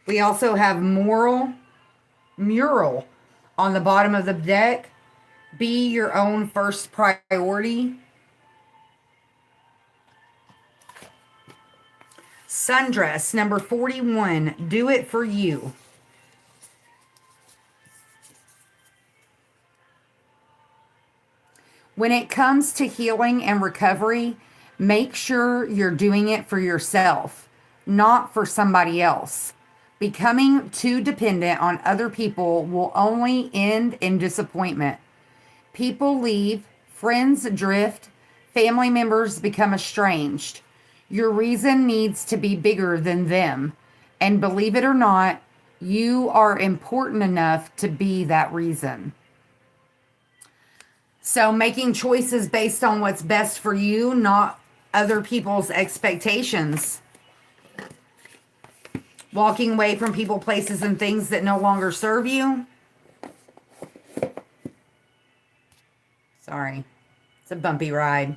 A: We also have Mural on the bottom of the deck. Be your own first priority. Sundress, number 41, Do It For You. When it comes to healing and recovery, make sure you're doing it for yourself, not for somebody else. Becoming too dependent on other people will only end in disappointment. People leave, Friends drift, family members become estranged. Your reason needs to be bigger than them. And believe it or not, you are important enough to be that reason. So, making choices based on what's best for you, not other people's expectations. Walking away from people, places, and things that no longer serve you. Sorry, it's a bumpy ride.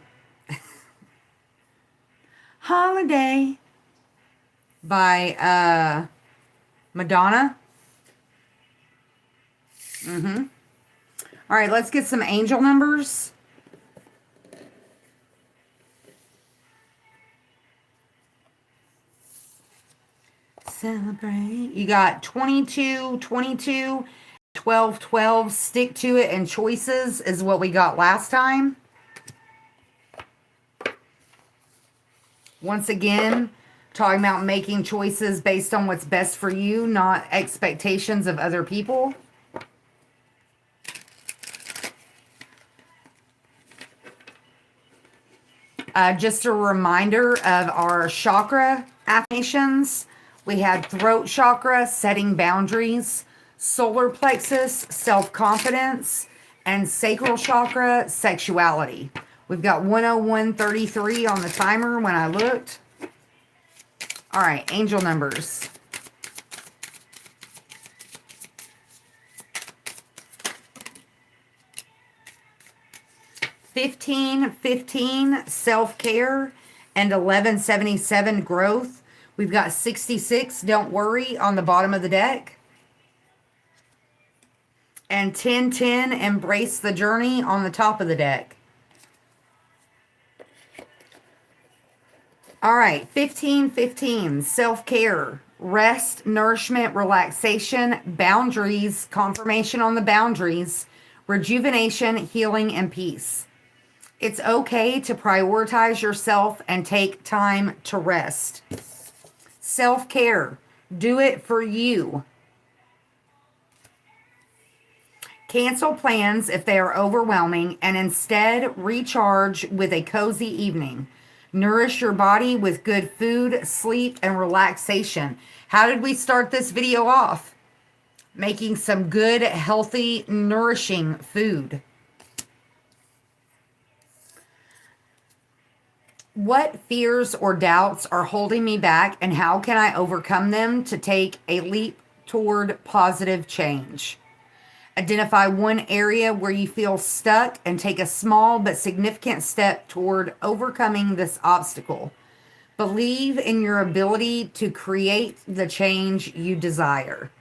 A: Holiday by Madonna. All right, let's get some angel numbers. Celebrate. You got 22, 22, 12, 12. Stick to it, and choices is what we got last time. Once again, talking about making choices based on what's best for you, not expectations of other people. Just a reminder of our chakra affirmations. We had throat chakra, setting boundaries, solar plexus, self-confidence, and sacral chakra, sexuality. We've got 101.33 on the timer when I looked. All right, angel numbers. 1515, self-care, and 1177, growth. We've got 66, don't worry, on the bottom of the deck. And 1010, embrace the journey, on the top of the deck. All right, 1515, self-care, rest, nourishment, relaxation, boundaries, confirmation on the boundaries, rejuvenation, healing, and peace. It's okay to prioritize yourself and take time to rest. Self-care, do it for you. Cancel plans if they are overwhelming and instead recharge with a cozy evening. Nourish your body with good food, sleep, and relaxation. How did we start this video off? Making some good, healthy, nourishing food. What fears or doubts are holding me back, and how can I overcome them to take a leap toward positive change? Identify one area where you feel stuck and take a small but significant step toward overcoming this obstacle. Believe in your ability to create the change you desire.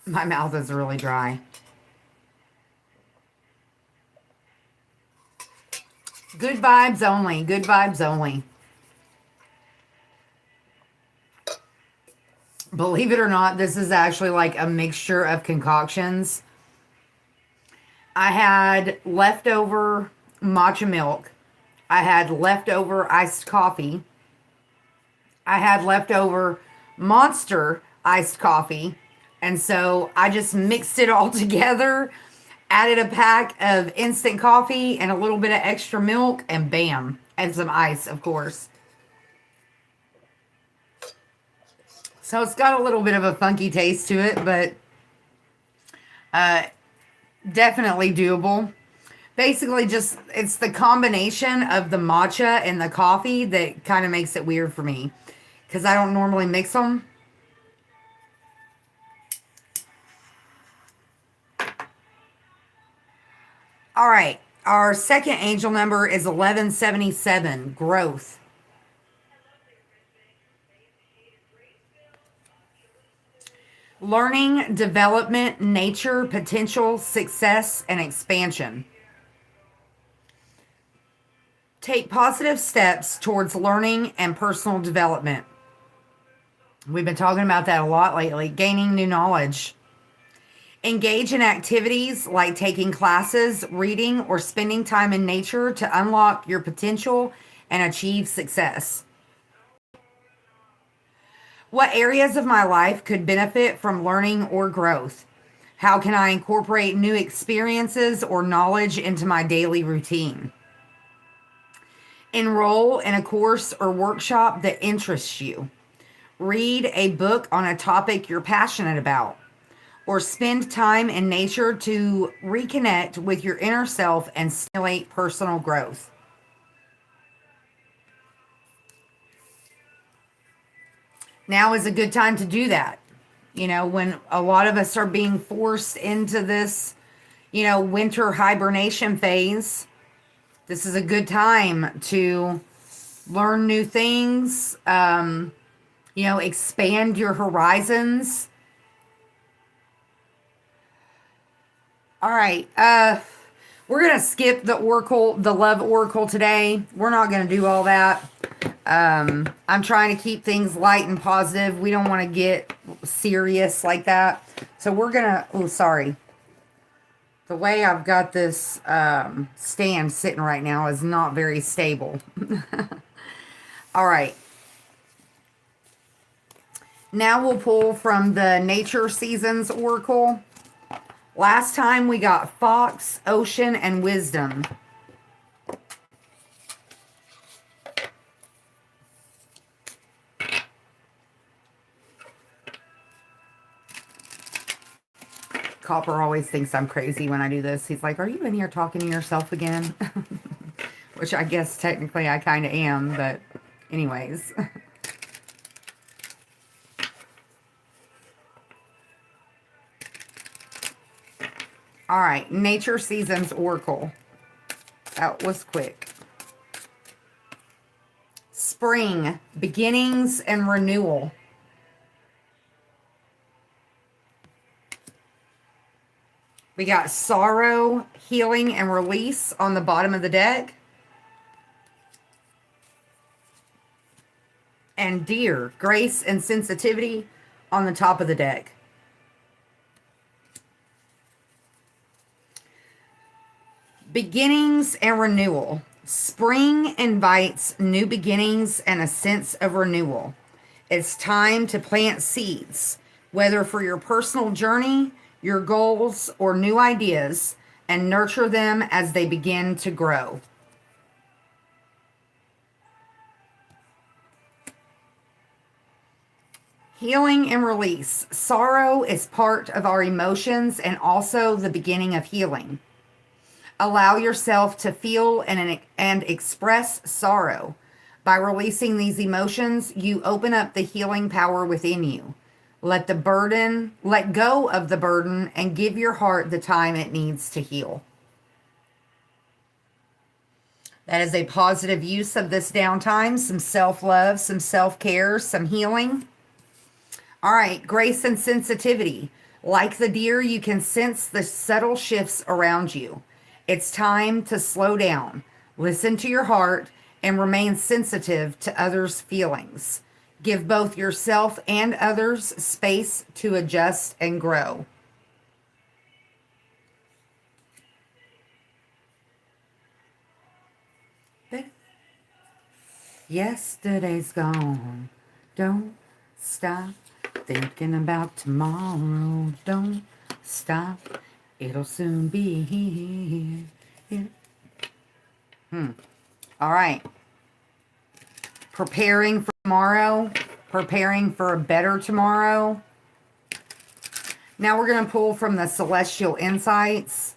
A: My mouth is really dry. Good vibes only. Good vibes only. Believe it or not, this is actually like a mixture of concoctions. I had leftover matcha milk. I had leftover iced coffee. I had leftover Monster iced coffee. And so I just mixed it all together, added a pack of instant coffee and a little bit of extra milk, and bam, and some ice, of course. So it's got a little bit of a funky taste to it, but definitely doable. Basically, just it's the combination of the matcha and the coffee that kind of makes it weird for me, because I don't normally mix them. All right, our second angel number is 1177, growth. Learning, development, nature, potential, success, and expansion. Take positive steps towards learning and personal development. We've been talking about that a lot lately. Gaining new knowledge. Engage in activities like taking classes, reading, or spending time in nature to unlock your potential and achieve success. What areas of my life could benefit from learning or growth? How can I incorporate new experiences or knowledge into my daily routine? Enroll in a course or workshop that interests you. Read a book on a topic you're passionate about, or spend time in nature to reconnect with your inner self and stimulate personal growth. Now is a good time to do that. When a lot of us are being forced into this, winter hibernation phase, this is a good time to learn new things, expand your horizons. All right. We're going to skip the oracle, the love oracle today. We're not going to do all that. I'm trying to keep things light and positive. We don't want to get serious like that. So we're going to, oh, sorry. The way I've got this stand sitting right now is not very stable. All right. Now we'll pull from the Nature Seasons Oracle. Last time we got Fox, Ocean, and Wisdom. Copper always thinks I'm crazy when I do this. He's like, are you in here talking to yourself again? Which I guess technically I kind of am, but anyways. All right, Nature Seasons Oracle. That was quick. Spring, beginnings and renewal. We got sorrow, healing, and release on the bottom of the deck. And deer, grace and sensitivity on the top of the deck. Beginnings and renewal. Spring invites new beginnings and a sense of renewal. It's time to plant seeds, whether for your personal journey, your goals, or new ideas, and nurture them as they begin to grow. Healing and release. Sorrow is part of our emotions and also the beginning of healing. Allow yourself to feel and express sorrow. By releasing these emotions, you open up the healing power within you. Let go of the burden, and give your heart the time it needs to heal. That is a positive use of this downtime. Some self-love, some self-care, some healing. All right, grace and sensitivity. Like the deer, you can sense the subtle shifts around you. It's time to slow down, listen to your heart, and remain sensitive to others' feelings. Give both yourself and others space to adjust and grow. Yesterday's gone. Don't stop thinking about tomorrow. Don't stop. It'll soon be here. All right. Preparing for tomorrow. Preparing for a better tomorrow. Now we're going to pull from the Celestial Insights.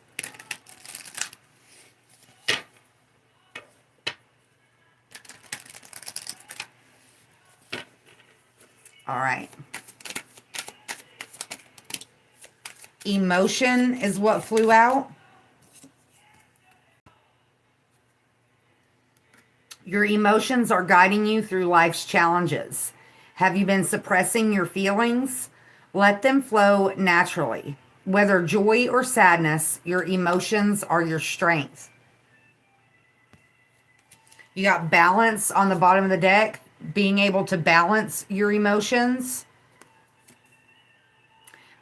A: All right. Emotion is what flew out. Your emotions are guiding you through life's challenges. Have you been suppressing your feelings? Let them flow naturally. Whether joy or sadness, your emotions are your strength. You got balance on the bottom of the deck, being able to balance your emotions.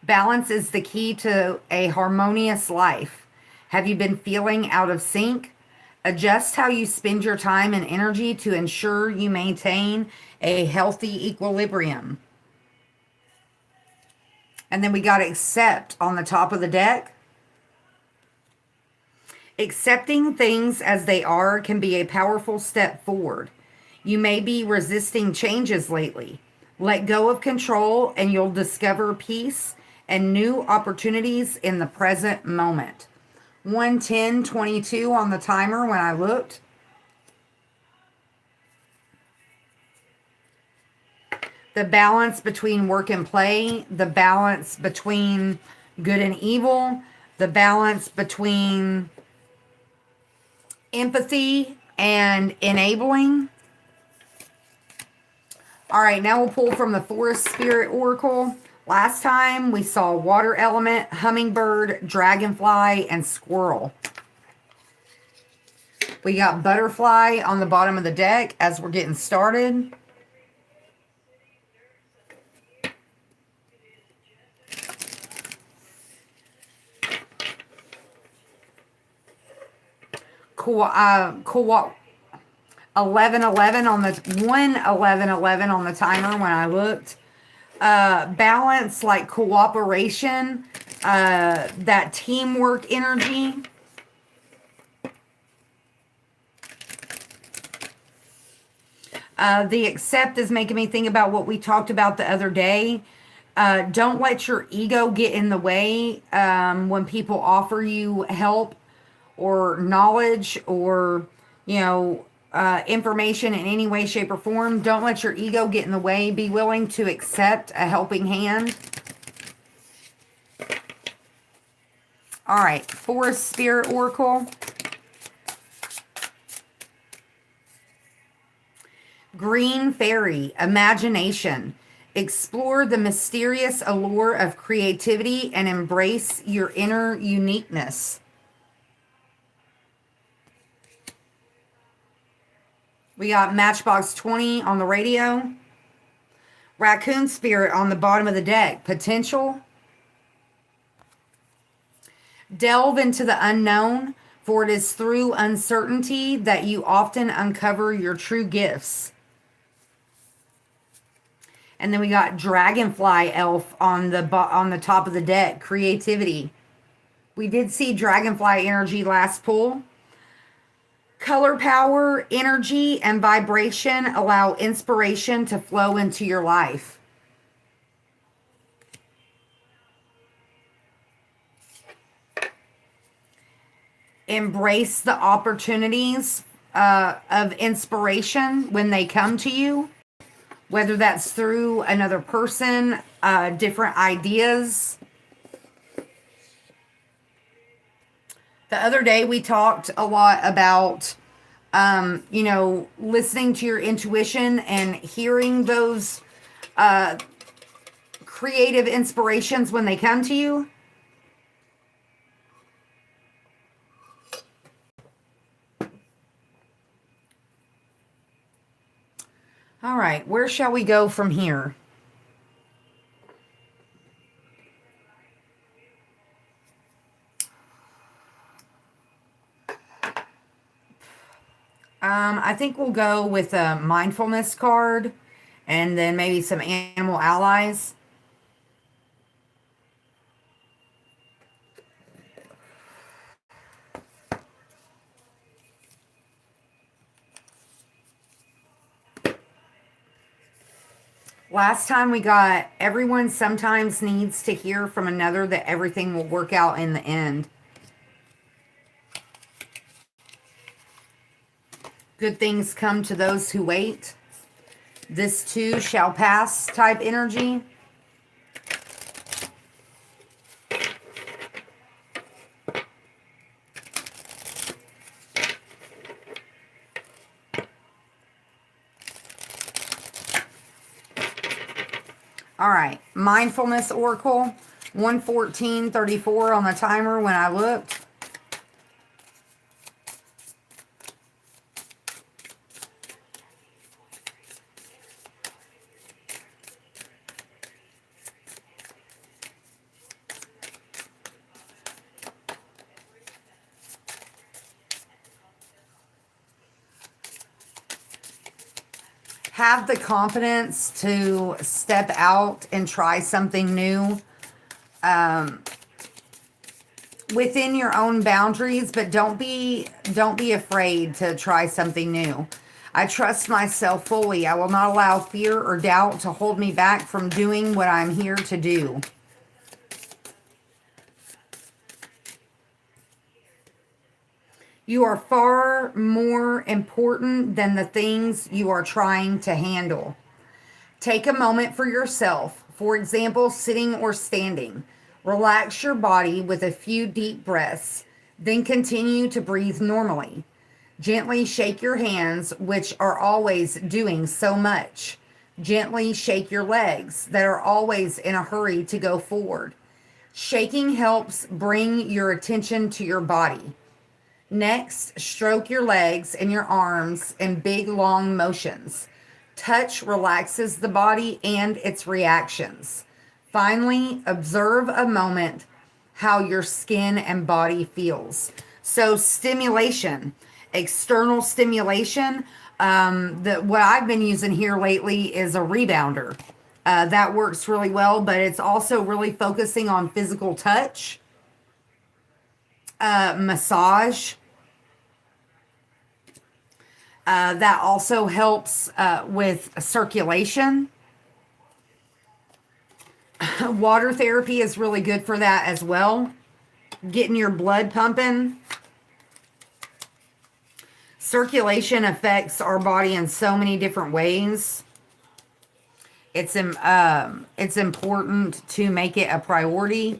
A: Balance is the key to a harmonious life. Have you been feeling out of sync? Adjust how you spend your time and energy to ensure you maintain a healthy equilibrium. And then we got accept on the top of the deck. Accepting things as they are can be a powerful step forward. You may be resisting changes lately. Let go of control and you'll discover peace and new opportunities in the present moment. 1:10:22 on the timer when I looked. The balance between work and play, the balance between good and evil, the balance between empathy and enabling. All right, now we'll pull from the Forest Spirit Oracle. Last time we saw water element, hummingbird, dragonfly, and squirrel. We got butterfly on the bottom of the deck as we're getting started. Cool. 11:11 on the 1:11:11 on the timer when I looked. Balance, like cooperation, that teamwork energy. The accept is making me think about what we talked about the other day. Don't let your ego get in the way when people offer you help or knowledge or, information in any way, shape, or form. Don't let your ego get in the way. Be willing to accept a helping hand. All right, Forest Spirit Oracle. Green Fairy, imagination. Explore the mysterious allure of creativity and embrace your inner uniqueness. We got Matchbox 20 on the radio. Raccoon Spirit on the bottom of the deck. Potential. Delve into the unknown, for it is through uncertainty that you often uncover your true gifts. And then we got Dragonfly Elf on the top of the deck. Creativity. We did see Dragonfly energy last pull. Color power, energy, and vibration allow inspiration to flow into your life. Embrace the opportunities of inspiration when they come to you, whether that's through another person, different ideas. The other day we talked a lot about, listening to your intuition and hearing those creative inspirations when they come to you. All right, where shall we go from here? I think we'll go with a mindfulness card and then maybe some animal allies. Last time we got everyone sometimes needs to hear from another that everything will work out in the end. Good things come to those who wait. This too shall pass type energy. All right, Mindfulness Oracle, 1:14:34 on the timer when I looked. Have the confidence to step out and try something new. within your own boundaries, but don't be afraid to try something new. I trust myself fully. I will not allow fear or doubt to hold me back from doing what I'm here to do. You are far more important than the things you are trying to handle. Take a moment for yourself, for example, sitting or standing. Relax your body with a few deep breaths, then continue to breathe normally. Gently shake your hands, which are always doing so much. Gently shake your legs that are always in a hurry to go forward. Shaking helps bring your attention to your body. Next, stroke your legs and your arms in big, long motions. Touch relaxes the body and its reactions. Finally, observe a moment how your skin and body feels. So, stimulation, external stimulation. What I've been using here lately is a rebounder. That works really well, but it's also really focusing on physical touch, massage. That also helps with circulation. Water therapy is really good for that as well. Getting your blood pumping. Circulation affects our body in so many different ways. It's important to make it a priority.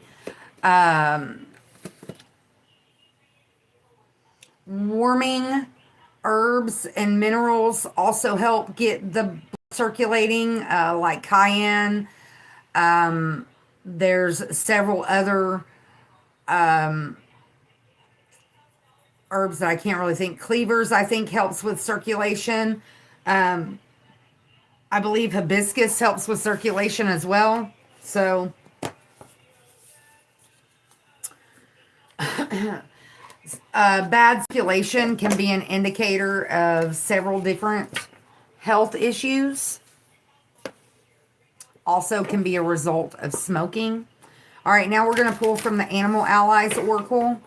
A: Warming herbs and minerals also help get the blood circulating, like cayenne. There's several other herbs that I can't really think. Cleavers, I think, helps with circulation. I believe hibiscus helps with circulation as well. So, bad circulation can be an indicator of several different health issues. Also can be a result of smoking. All right, now we're going to pull from the Animal Allies Oracle.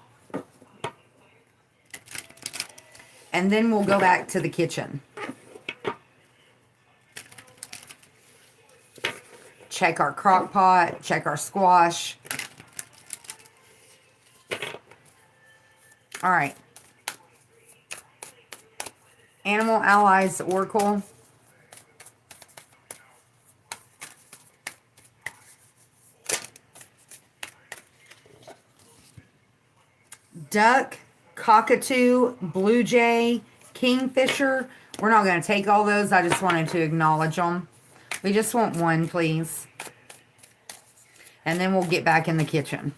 A: And then we'll go back to the kitchen. Check our crock pot, check our squash. All right. Animal Allies Oracle. Duck, cockatoo, blue jay, kingfisher. We're not going to take all those. I just wanted to acknowledge them. We just want one, please. And then we'll get back in the kitchen.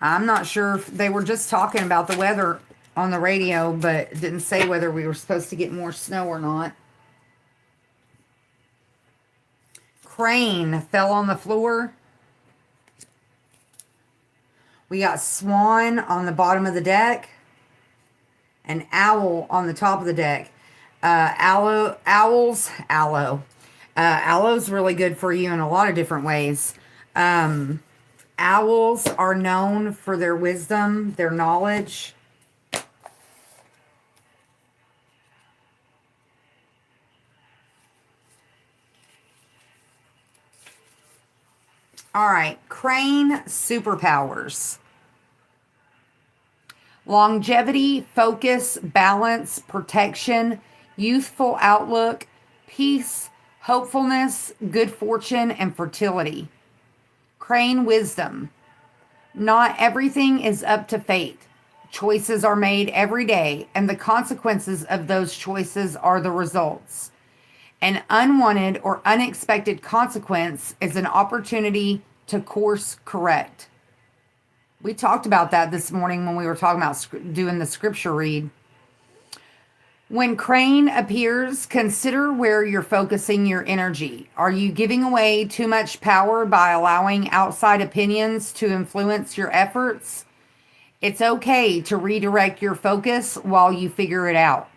A: I'm not sure if they were just talking about the weather on the radio, but it didn't say whether we were supposed to get more snow or not. Crane fell on the floor. We got swan on the bottom of the deck. An owl on the top of the deck. Aloe's really good for you in a lot of different ways. Owls are known for their wisdom, their knowledge. All right, crane superpowers. Longevity, focus, balance, protection, youthful outlook, peace, hopefulness, good fortune, and fertility. Crane wisdom. Not everything is up to fate. Choices are made every day, and the consequences of those choices are the results. An unwanted or unexpected consequence is an opportunity to course correct. We talked about that this morning when we were talking about doing the scripture read. When crane appears, consider where you're focusing your energy. Are you giving away too much power by allowing outside opinions to influence your efforts? It's okay to redirect your focus while you figure it out.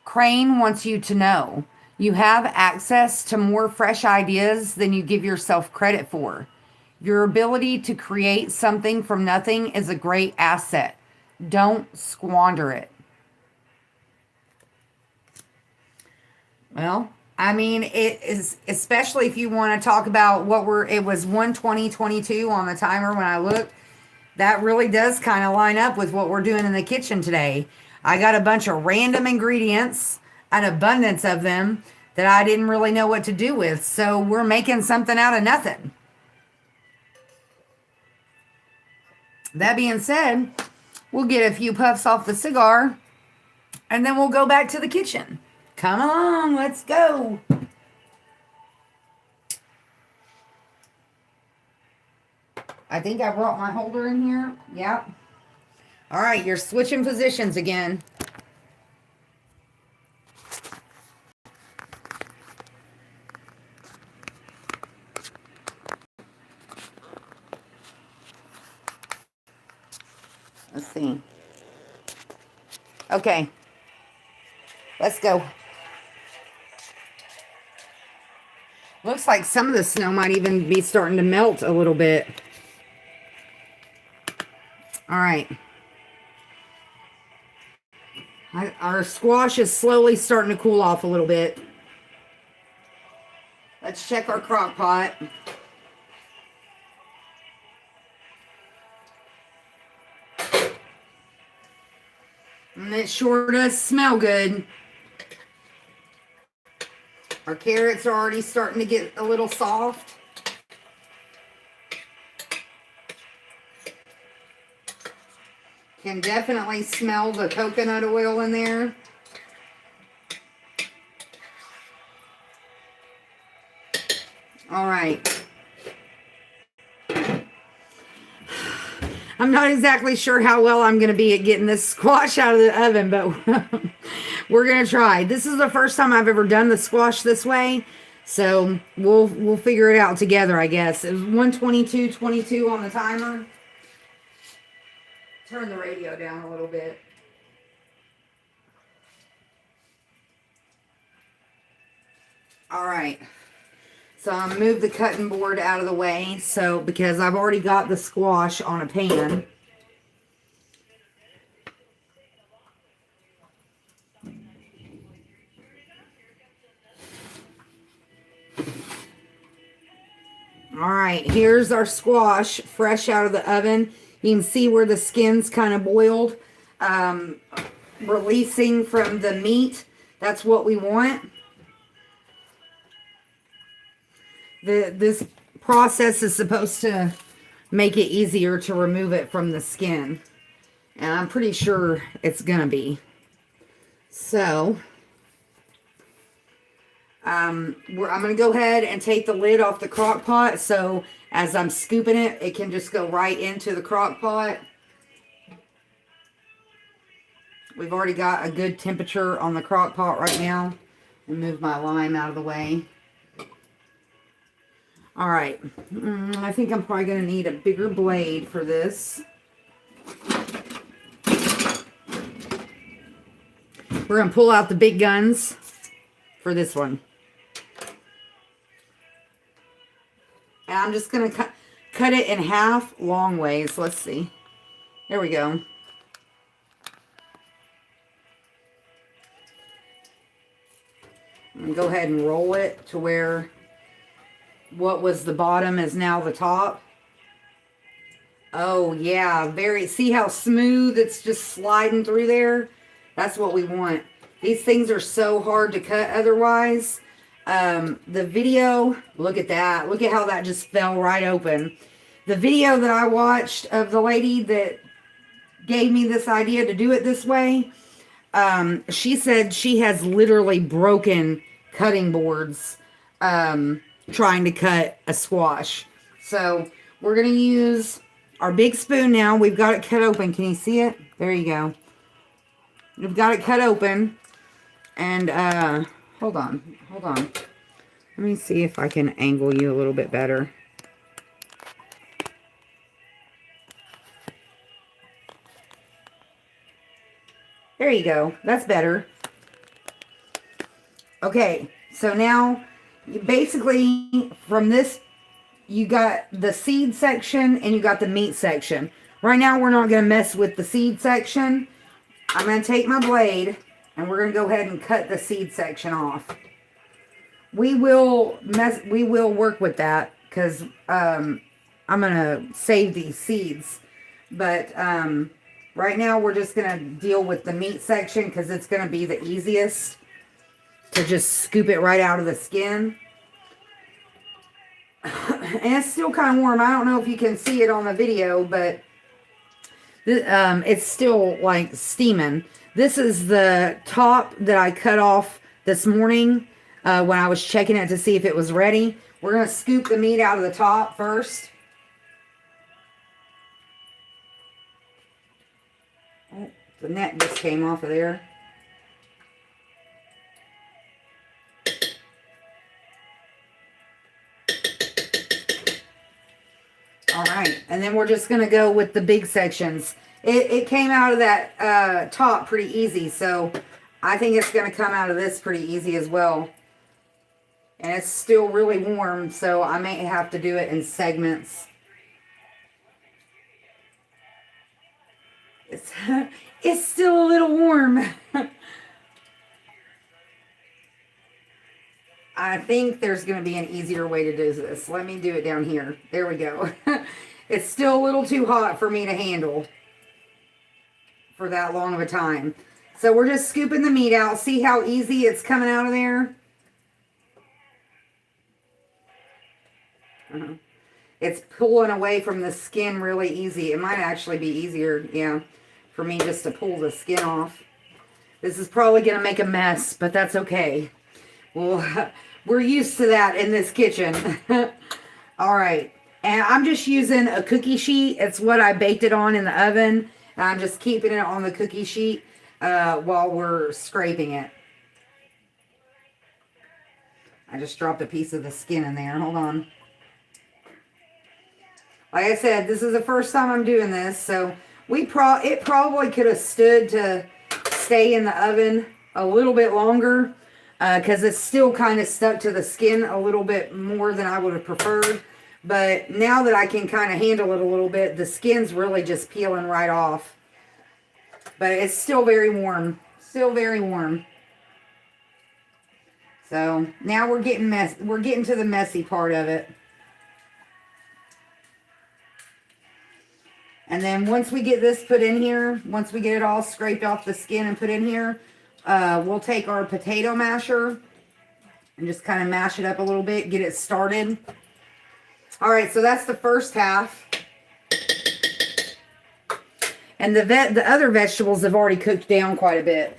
A: Crane wants you to know you have access to more fresh ideas than you give yourself credit for. Your ability to create something from nothing is a great asset. Don't squander it. Well, I mean, it is, especially if you want to talk about it was 1:20:22 on the timer when I looked. That really does kind of line up with what we're doing in the kitchen today. I got a bunch of random ingredients, an abundance of them that I didn't really know what to do with. So we're making something out of nothing. That being said, we'll get a few puffs off the cigar and then we'll go back to the kitchen. Come along, let's go. I think I brought my holder in here. Yep. All right, you're switching positions again. Let's see. Okay. Let's go. Looks like some of the snow might even be starting to melt a little bit. All right. Our squash is slowly starting to cool off a little bit. Let's check our crock pot. And it sure does smell good. Our carrots are already starting to get a little soft. Can definitely smell the coconut oil in there. All right. I'm not exactly sure how well I'm going to be at getting this squash out of the oven, but we're going to try. This is the first time I've ever done the squash this way, so we'll figure it out together, I guess. It was 1:22:22 on the timer. Turn the radio down a little bit. All right. So I'm going to move the cutting board out of the way, because I've already got the squash on a pan. All right, here's our squash fresh out of the oven. You can see where the skin's kind of boiled, releasing from the meat. That's what we want. This process is supposed to make it easier to remove it from the skin. And I'm pretty sure it's going to be. So, I'm going to go ahead and take the lid off the crock pot. So, as I'm scooping it, it can just go right into the crock pot. We've already got a good temperature on the crock pot right now. I'll move my lime out of the way. All right, I think I'm probably going to need a bigger blade for this. We're going to pull out the big guns for this one. And I'm just going to cut it in half long ways. Let's see. There we go. I'm going to go ahead and roll it to where what was the bottom is now the top. Oh yeah, see how smooth it's just sliding through there? That's what we want. These things are so hard to cut otherwise. The video, look at that. Look at how that just fell right open. The video that I watched of the lady that gave me this idea to do it this way, she said she has literally broken cutting boards trying to cut a squash. So we're going to use our big spoon now. We've got it cut open. Can you see it? There you go. We've got it cut open. And hold on. Let me see if I can angle you a little bit better. There you go. That's better. Okay, so now you basically from this, you got the seed section and you got the meat section. Right now, we're not going to mess with the seed section. I'm going to take my blade and we're going to go ahead and cut the seed section off. We will work with that because I'm going to save these seeds. But right now, we're just going to deal with the meat section because it's going to be the easiest to just scoop it right out of the skin. And it's still kind of warm. I don't know if you can see it on the video, but it's still like steaming. This is the top that I cut off this morning when I was checking it to see if it was ready. We're going to scoop the meat out of the top first. Oh, the neck just came off of there. All right, and then we're just going to go with the big sections. It came out of that top pretty easy, so I think it's going to come out of this pretty easy as well. And it's still really warm, so I may have to do it in segments. It's still a little warm. I think there's going to be an easier way to do this. Let me do it down here. There we go. It's still a little too hot for me to handle for that long of a time. So we're just scooping the meat out. See how easy it's coming out of there? It's pulling away from the skin really easy. It might actually be easier, yeah, for me just to pull the skin off. This is probably going to make a mess, but that's okay. Well, we're used to that in this kitchen. All right. And I'm just using a cookie sheet. It's what I baked it on in the oven. And I'm just keeping it on the cookie sheet while we're scraping it. I just dropped a piece of the skin in there. Hold on. Like I said, this is the first time I'm doing this. So it probably could have stood to stay in the oven a little bit longer. Because it's still kind of stuck to the skin a little bit more than I would have preferred. But now that I can kind of handle it a little bit, the skin's really just peeling right off. But it's still very warm. Still very warm. So now we're getting to the messy part of it. And then once we get this put in here, once we get it all scraped off the skin and put in here, we'll take our potato masher and just kind of mash it up a little bit, get it started. All right, so that's the first half. And the other vegetables have already cooked down quite a bit.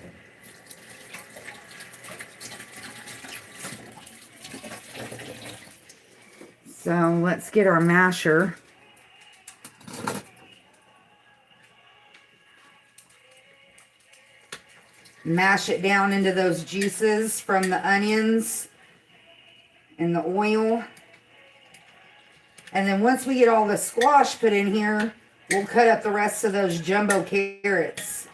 A: So let's get our masher. Mash it down into those juices from the onions and the oil. And then once we get all the squash put in here, we'll cut up the rest of those jumbo carrots.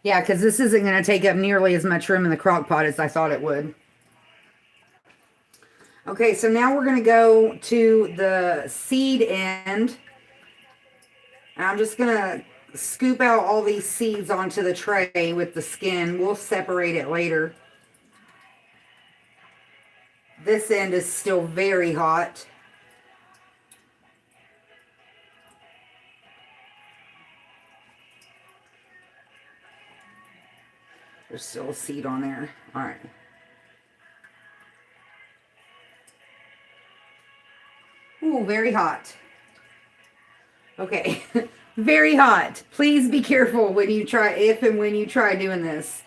A: Yeah, because this isn't going to take up nearly as much room in the crock pot as I thought it would. Okay, so now we're going to go to the seed end. And I'm just going to scoop out all these seeds onto the tray with the skin. We'll separate it later. This end is still very hot. There's still a seed on there. All right. Ooh, very hot. Okay. Very hot. Please be careful when you try, if and when you try doing this.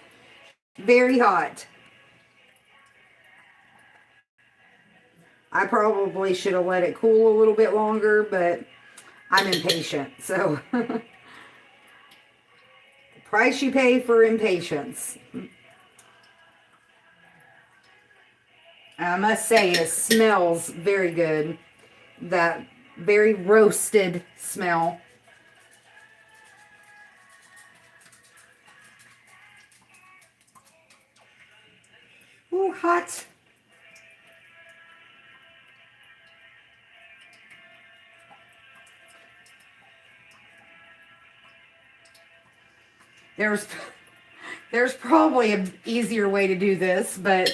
A: Very hot. I probably should have let it cool a little bit longer, but I'm impatient. So, the price you pay for impatience. I must say, it smells very good. That very roasted smell. Ooh, hot. There's probably an easier way to do this, but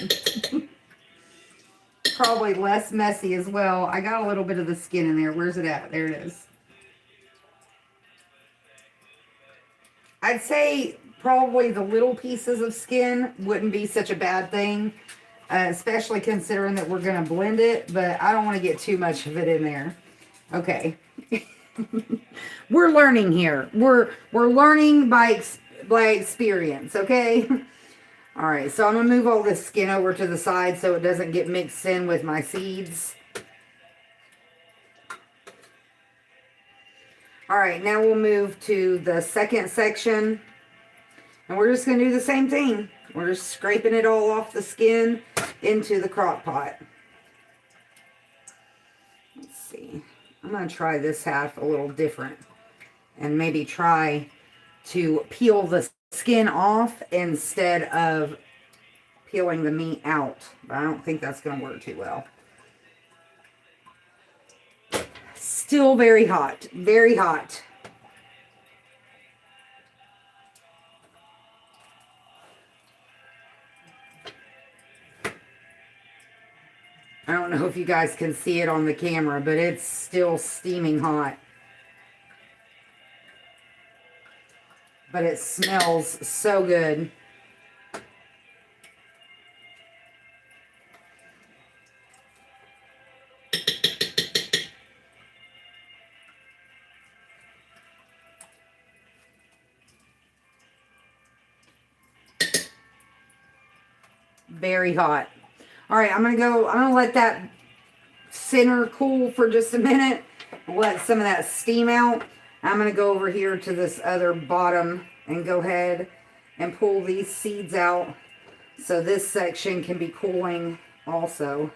A: probably less messy as well. I got a little bit of the skin in there. Where's it at? There it is. I'd say probably the little pieces of skin wouldn't be such a bad thing, especially considering that we're going to blend it, but I don't want to get too much of it in there. Okay. We're learning here. We're learning by experience, okay? All right, so I'm going to move all this skin over to the side so it doesn't get mixed in with my seeds. All right, now we'll move to the second section. And we're just going to do the same thing. We're just scraping it all off the skin into the crock pot. Let's see. I'm going to try this half a little different. And maybe try to peel the skin off instead of peeling the meat out. But I don't think that's going to work too well. Still very hot. Very hot. I don't know if you guys can see it on the camera, but it's still steaming hot. But it smells so good. Very hot. All right, I'm going to let that simmer cool for just a minute. Let some of that steam out. I'm going to go over here to this other bottom and go ahead and pull these seeds out so this section can be cooling also.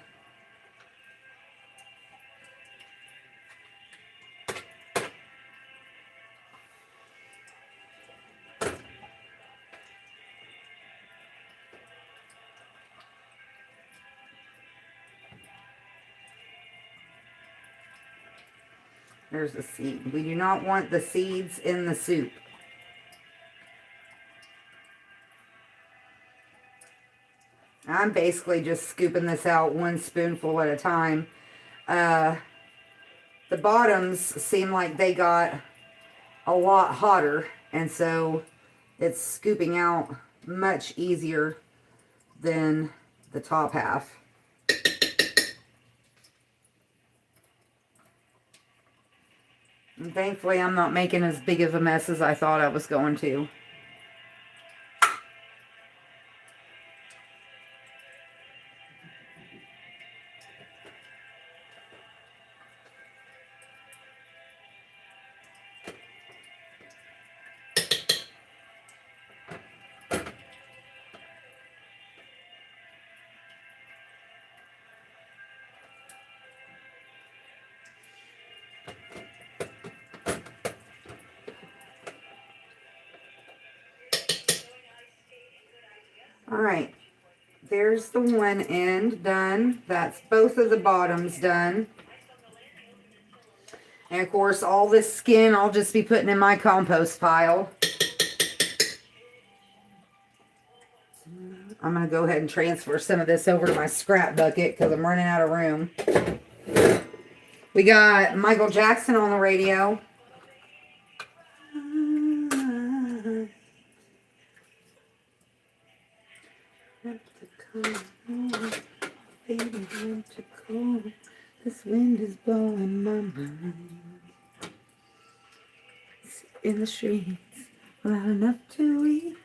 A: There's the seed. We do not want the seeds in the soup. I'm basically just scooping this out one spoonful at a time. The bottoms seem like they got a lot hotter, and so it's scooping out much easier than the top half. And thankfully, I'm not making as big of a mess as I thought I was going to. All right, there's the one end done. That's both of the bottoms done. And of course, all this skin I'll just be putting in my compost pile. I'm going to go ahead and transfer some of this over to my scrap bucket because I'm running out of room. We got Michael Jackson on the radio. Baby, winter cold. This wind is blowing my mind. In the streets, without enough to eat.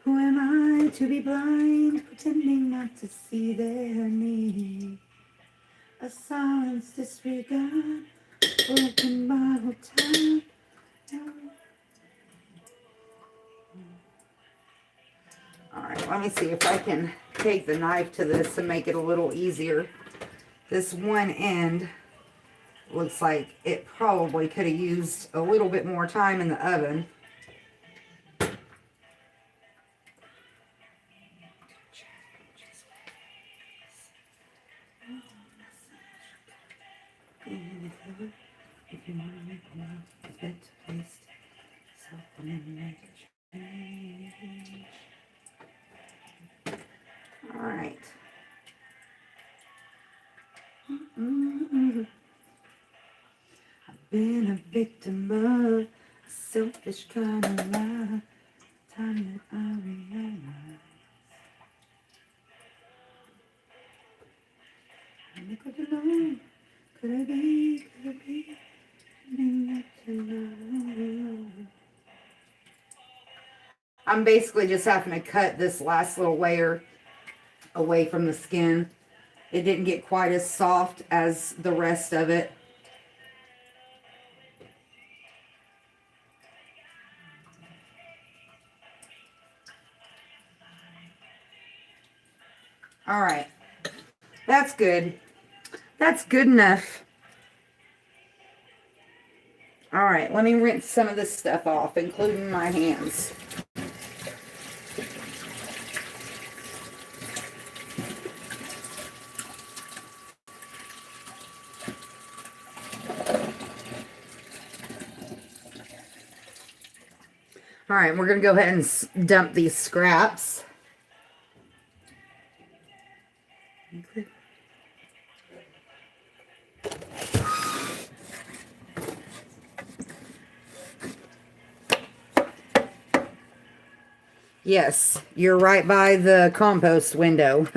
A: Who am I to be blind, pretending not to see their need? A silence disregard, broken bottle time. All right, let me see if I can take the knife to this and make it a little easier. This one end looks like it probably could have used a little bit more time in the oven. If you want to make a bit to taste something. All right. I've been a victim of a selfish kind of life. Time that I realize. I could alone. Could I be? Could I be? I'm basically just having to cut this last little layer away from the skin. It didn't get quite as soft as the rest of it. All right. That's good. That's good enough. All right, let me rinse some of this stuff off, including my hands. All right, we're going to go ahead and dump these scraps. Yes, you're right by the compost window.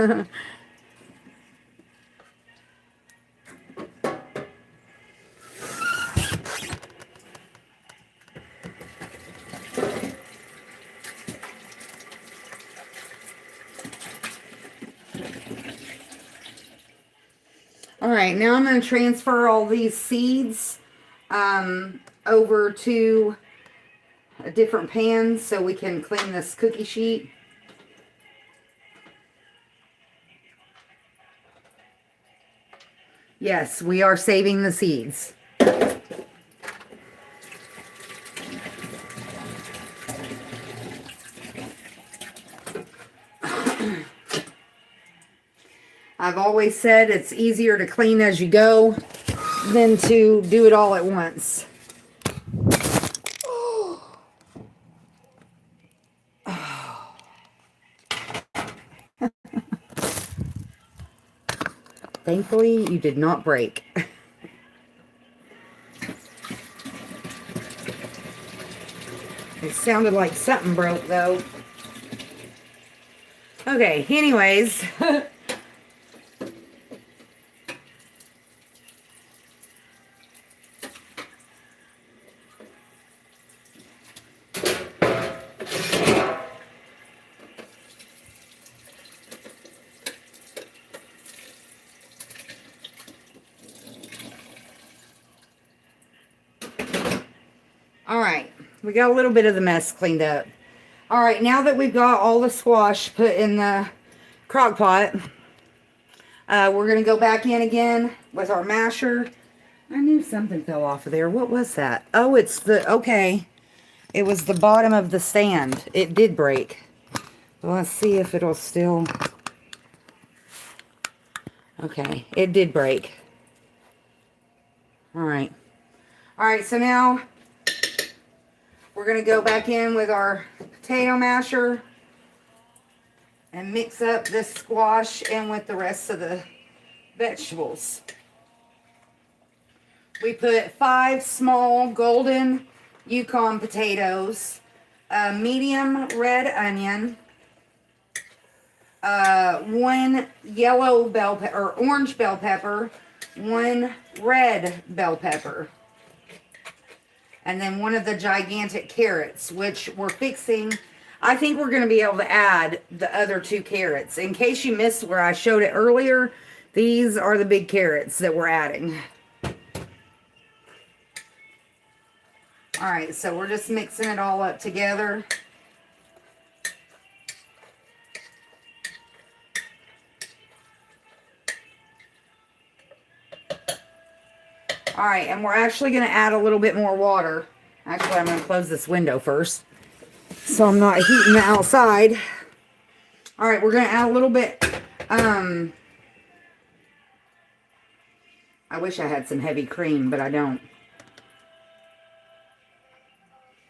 A: All right, now I'm going to transfer all these seeds over to a different pan so we can clean this cookie sheet. Yes, we are saving the seeds. I've always said it's easier to clean as you go than to do it all at once. Thankfully, you did not break. It sounded like something broke, though. Okay, anyways. All right, we got a little bit of the mess cleaned up. All right, now that we've got all the squash put in the crock pot, we're going to go back in again with our masher. I knew something fell off of there. What was that? Oh, it's the, okay. It was the bottom of the stand. It did break. Well, let's see if it'll still, okay, it did break. All right. All right, so now we're going to go back in with our potato masher and mix up this squash in with the rest of the vegetables. We put 5 small golden Yukon potatoes, a medium red onion, 1 yellow bell pepper, or orange bell pepper, 1 red bell pepper. And then 1 of the gigantic carrots, which we're fixing. I think we're going to be able to add the other 2 carrots. In case you missed where I showed it earlier, these are the big carrots that we're adding. All right, so we're just mixing it all up together. All right, and we're actually going to add a little bit more water. Actually, I'm going to close this window first, so I'm not heating the outside. All right, we're going to add a little bit. I wish I had some heavy cream, but I don't.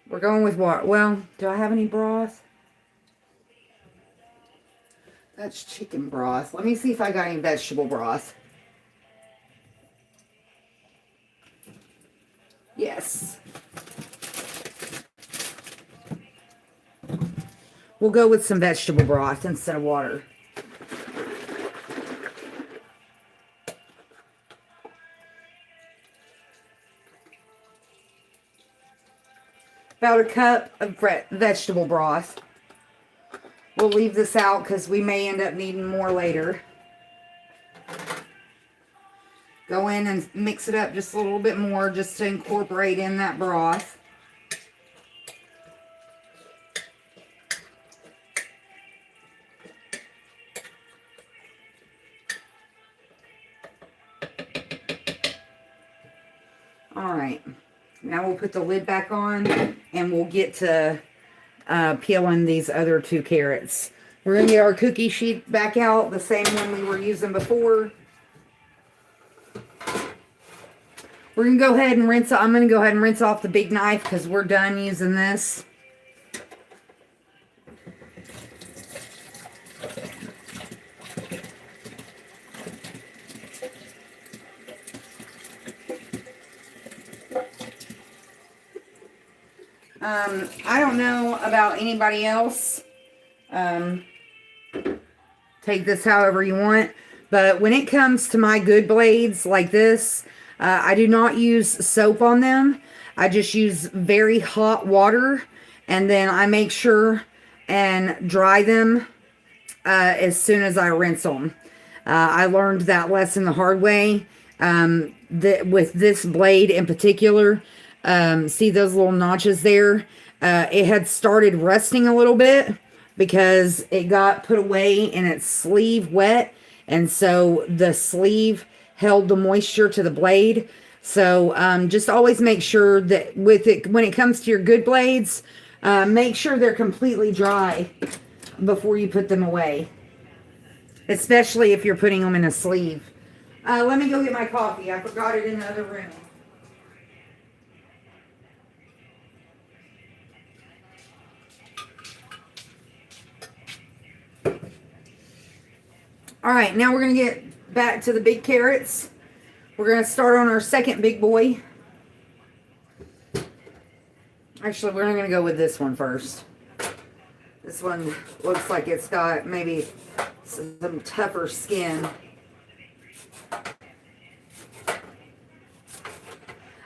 A: We're going with what? Well, do I have any broth? That's chicken broth. Let me see if I got any vegetable broth. Yes. We'll go with some vegetable broth instead of water. About a cup of vegetable broth. We'll leave this out because we may end up needing more later. Go in and mix it up just a little bit more just to incorporate in that broth. All right. Now we'll put the lid back on and we'll get to peeling these other 2 carrots. We're going to get our cookie sheet back out, the same one we were using before. We're going to go ahead and rinse. I'm going to go ahead and rinse off the big knife because we're done using this. I don't know about anybody else. Take this however you want. But when it comes to my good blades like this, I do not use soap on them. I just use very hot water. And then I make sure and dry them as soon as I rinse them. I learned that lesson the hard way. With this blade in particular, see those little notches there? It had started rusting a little bit because it got put away in its sleeve wet. And so the sleeve held the moisture to the blade. So just always make sure that when it comes to your good blades, make sure they're completely dry before you put them away. Especially if you're putting them in a sleeve. Let me go get my coffee. I forgot it in the other room. All right, now we're going to get back to the big carrots. We're going to start on our second big boy. Actually, we're going to go with this one first. This one looks like it's got maybe some tougher skin.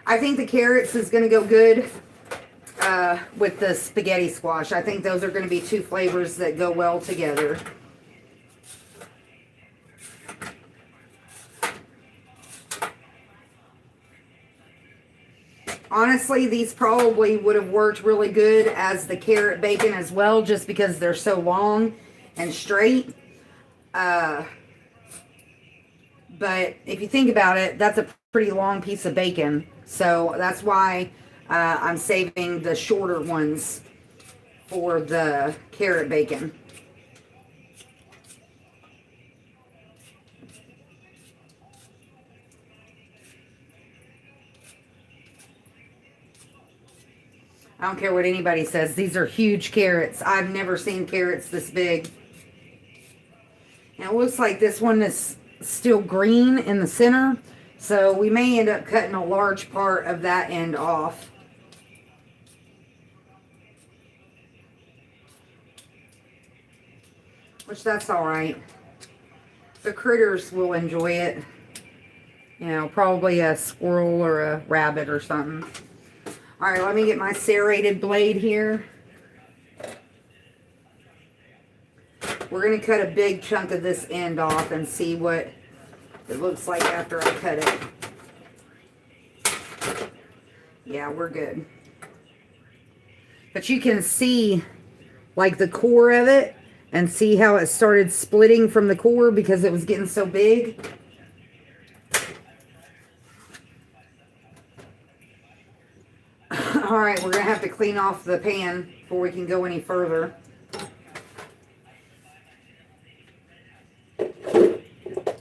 A: I think the carrots is going to go good with the spaghetti squash. I think those are going to be 2 flavors that go well together. Honestly, these probably would have worked really good as the carrot bacon as well, just because they're so long and straight. But if you think about it, that's a pretty long piece of bacon. So that's why I'm saving the shorter ones for the carrot bacon. I don't care what anybody says. These are huge carrots. I've never seen carrots this big. And it looks like this one is still green in the center. So we may end up cutting a large part of that end off. Which that's all right. The critters will enjoy it. You know, probably a squirrel or a rabbit or something. All right, let me get my serrated blade here. We're going to cut a big chunk of this end off and see what it looks like after I cut it. Yeah, we're good. But you can see like the core of it and see how it started splitting from the core because it was getting so big. All right, we're going to have to clean off the pan before we can go any further.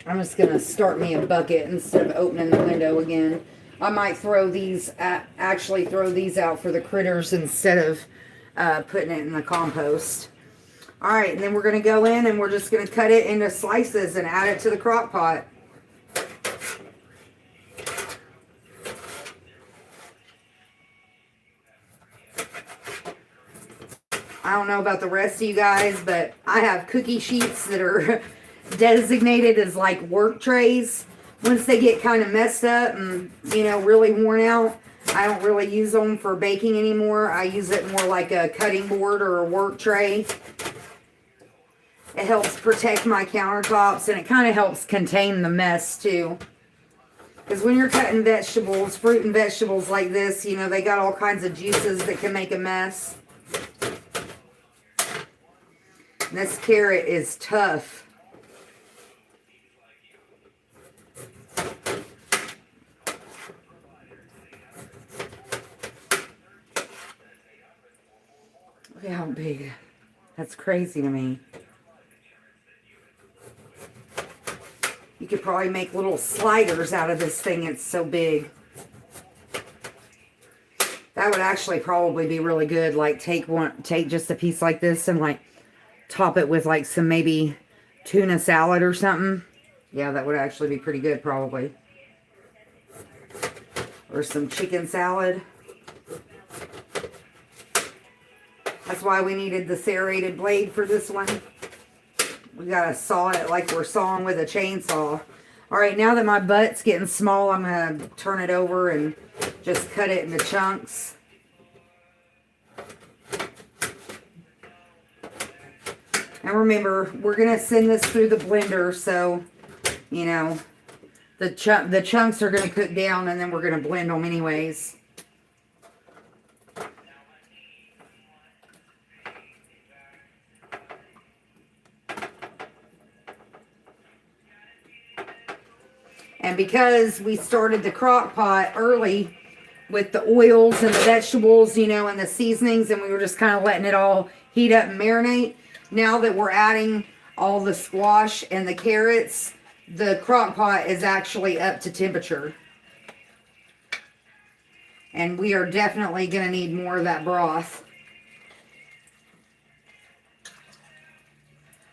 A: I'm just going to start me a bucket instead of opening the window again. I might throw these, actually throw these out for the critters instead of putting it in the compost. All right, and then we're going to go in and we're just going to cut it into slices and add it to the crock pot. I don't know about the rest of you guys, but I have cookie sheets that are designated as like work trays. Once they get kind of messed up and, you know, really worn out, I don't really use them for baking anymore. I use it more like a cutting board or a work tray. It helps protect my countertops, and it kind of helps contain the mess too. Because when you're cutting vegetables, fruit and vegetables like this, you know, they got all kinds of juices that can make a mess. And this carrot is tough. Look at how big. That's crazy to me. You could probably make little sliders out of this thing. It's so big. That would actually probably be really good. Like take just a piece like this and like top it with like some maybe tuna salad or something. Yeah, that would actually be pretty good probably. Or some chicken salad. That's why we needed the serrated blade for this one. We gotta saw it like we're sawing with a chainsaw. All right, now that my butt's getting small, I'm gonna turn it over and just cut it into chunks. And remember, we're gonna send this through the blender, so you know the chunks are gonna cook down, and then we're gonna blend them anyways. And because we started the crock pot early with the oils and the vegetables, you know, and the seasonings, and we were just kind of letting it all heat up and marinate. Now that we're adding all the squash and the carrots, the crock pot is actually up to temperature. And we are definitely going to need more of that broth,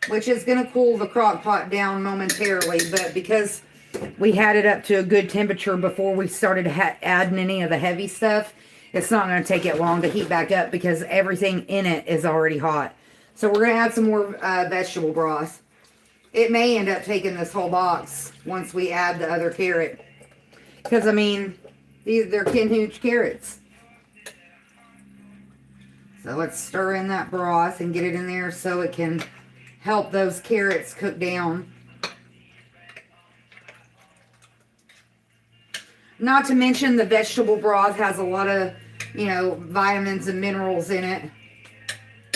A: which is going to cool the crock pot down momentarily. But because we had it up to a good temperature before we started adding any of the heavy stuff, it's not going to take it long to heat back up because everything in it is already hot. So we're going to add some more vegetable broth. It may end up taking this whole box once we add the other carrot. Because, I mean, they're huge carrots. So let's stir in that broth and get it in there so it can help those carrots cook down. Not to mention the vegetable broth has a lot of, you know, vitamins and minerals in it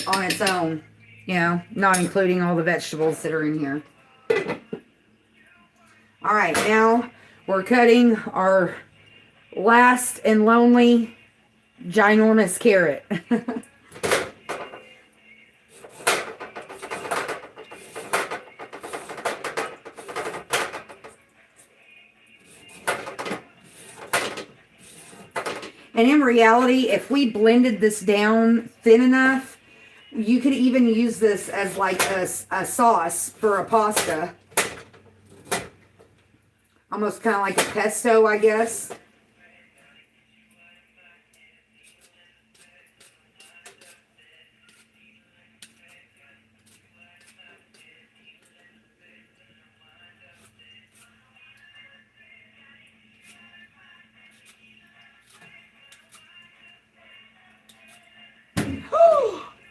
A: on its own. You know, not including all the vegetables that are in here. All right, now we're cutting our last and lonely ginormous carrot. And in reality, if we blended this down thin enough, you could even use this as like a sauce for a pasta. Almost kind of like a pesto, I guess.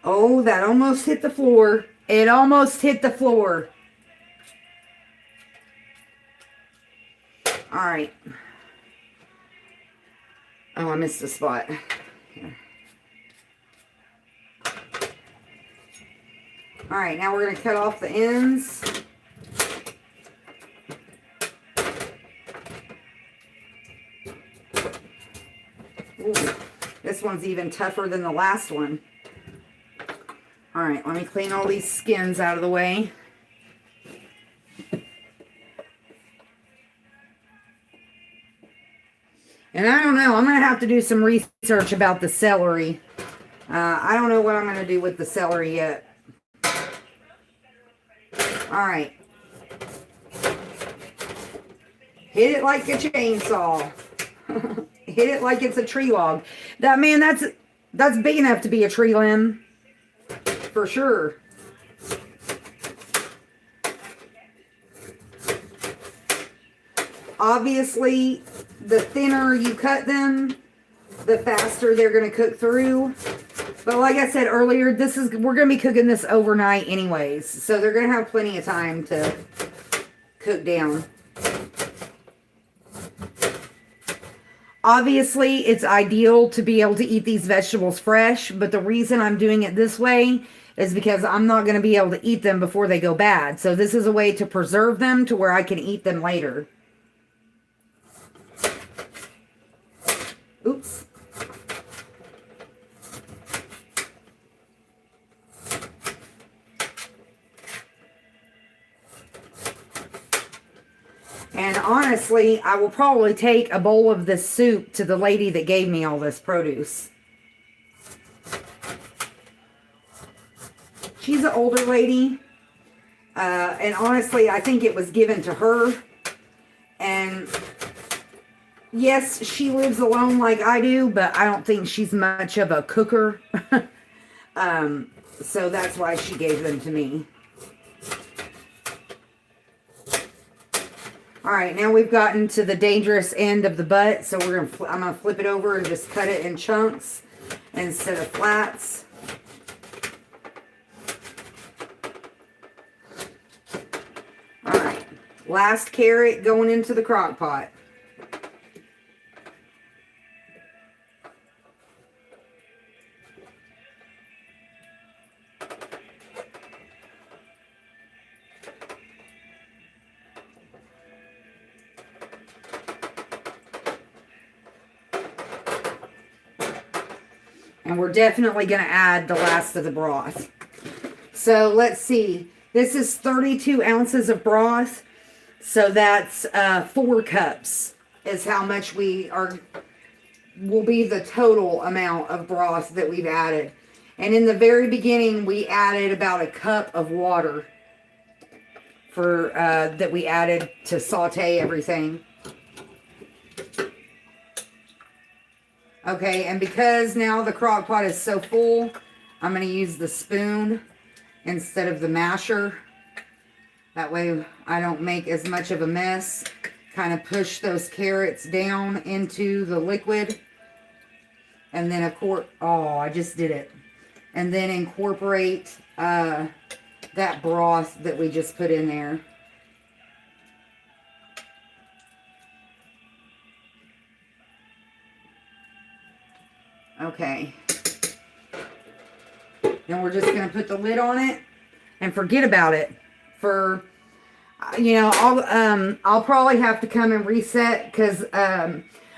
A: Oh, that almost hit the floor. It almost hit the floor. All right. Oh, I missed a spot. Here. All right, now we're going to cut off the ends. Ooh, This one's even tougher than the last one. All right, let me clean all these skins out of the way. And I don't know, I'm going to have to do some research about the celery. I don't know what I'm going to do with the celery yet. All right. Hit it like a chainsaw. Hit it like it's a tree log. That's big enough to be a tree limb. For sure. Obviously, the thinner you cut them, the faster they're going to cook through. But like I said earlier, we're going to be cooking this overnight anyways. So they're going to have plenty of time to cook down. Obviously, it's ideal to be able to eat these vegetables fresh, but the reason I'm doing it this way is because I'm not going to be able to eat them before they go bad. So this is a way to preserve them to where I can eat them later. Oops. And honestly, I will probably take a bowl of this soup to the lady that gave me all this produce. She's an older lady. And honestly, I think it was given to her. And yes, she lives alone like I do, but I don't think she's much of a cooker. So that's why she gave them to me. All right, now we've gotten to the dangerous end of the butt, so I'm gonna flip it over and just cut it in chunks instead of flats. All right, last carrot going into the crock pot. And we're definitely going to add the last of the broth. So let's see. This is 32 ounces of broth. So that's 4 cups is how much will be the total amount of broth that we've added. And in the very beginning, we added about a cup of water that we added to saute everything. Okay, and because now the crock pot is so full, I'm going to use the spoon instead of the masher. That way I don't make as much of a mess. Kind of push those carrots down into the liquid. And then, of course, oh, I just did it. And then incorporate that broth that we just put in there. Okay. Then we're just going to put the lid on it and forget about it for, I'll probably have to come and reset because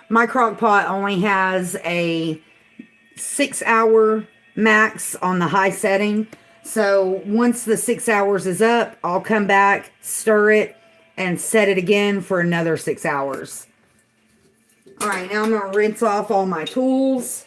A: my crock pot only has a 6-hour max on the high setting. So once the 6 hours is up, I'll come back, stir it, and set it again for another 6 hours. All right, now I'm going to rinse off all my tools.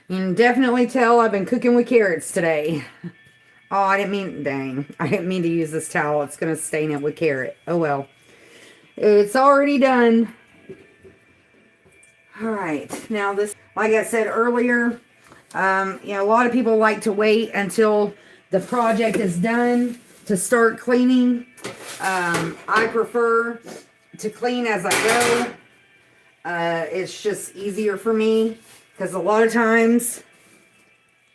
A: You can definitely tell I've been cooking with carrots today. Oh, I didn't mean to use this towel. It's going to stain it with carrot. Oh, well. It's already done. All right. Now this, like I said earlier, a lot of people like to wait until the project is done to start cleaning. I prefer to clean as I go. It's just easier for me. Because a lot of times,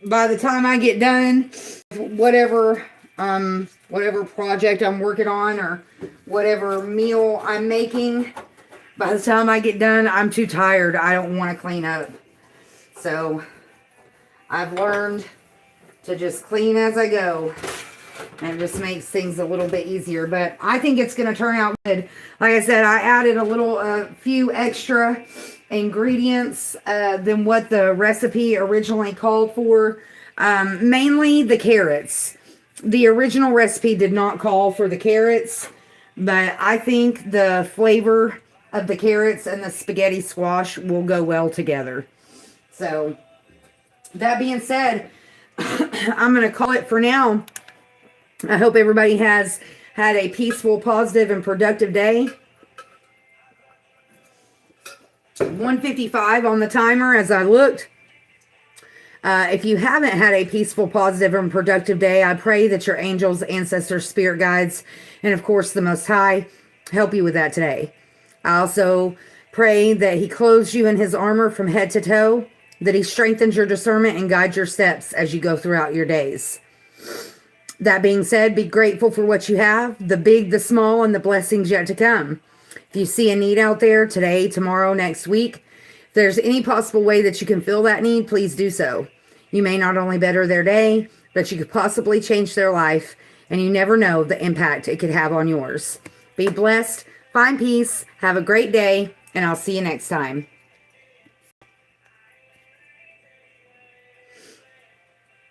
A: by the time I get done, whatever project I'm working on or whatever meal I'm making, by the time I get done, I'm too tired. I don't want to clean up. So I've learned to just clean as I go. And it just makes things a little bit easier. But I think it's going to turn out good. Like I said, I added a few extra ingredients than what the recipe originally called for. Mainly the carrots. The original recipe did not call for the carrots. But I think the flavor of the carrots and the spaghetti squash will go well together. So, that being said, I'm going to call it for now. I hope everybody has had a peaceful, positive, and productive day. 1:55 on the timer as I looked. If you haven't had a peaceful, positive, and productive day, I pray that your angels, ancestors, spirit guides, and of course the Most High help you with that today. I also pray that He clothes you in His armor from head to toe, that He strengthens your discernment and guides your steps as you go throughout your days. That being said, be grateful for what you have, the big, the small, and the blessings yet to come. If you see a need out there today, tomorrow, next week, if there's any possible way that you can fill that need, please do so. You may not only better their day, but you could possibly change their life, and you never know the impact it could have on yours. Be blessed, find peace, have a great day, and I'll see you next time.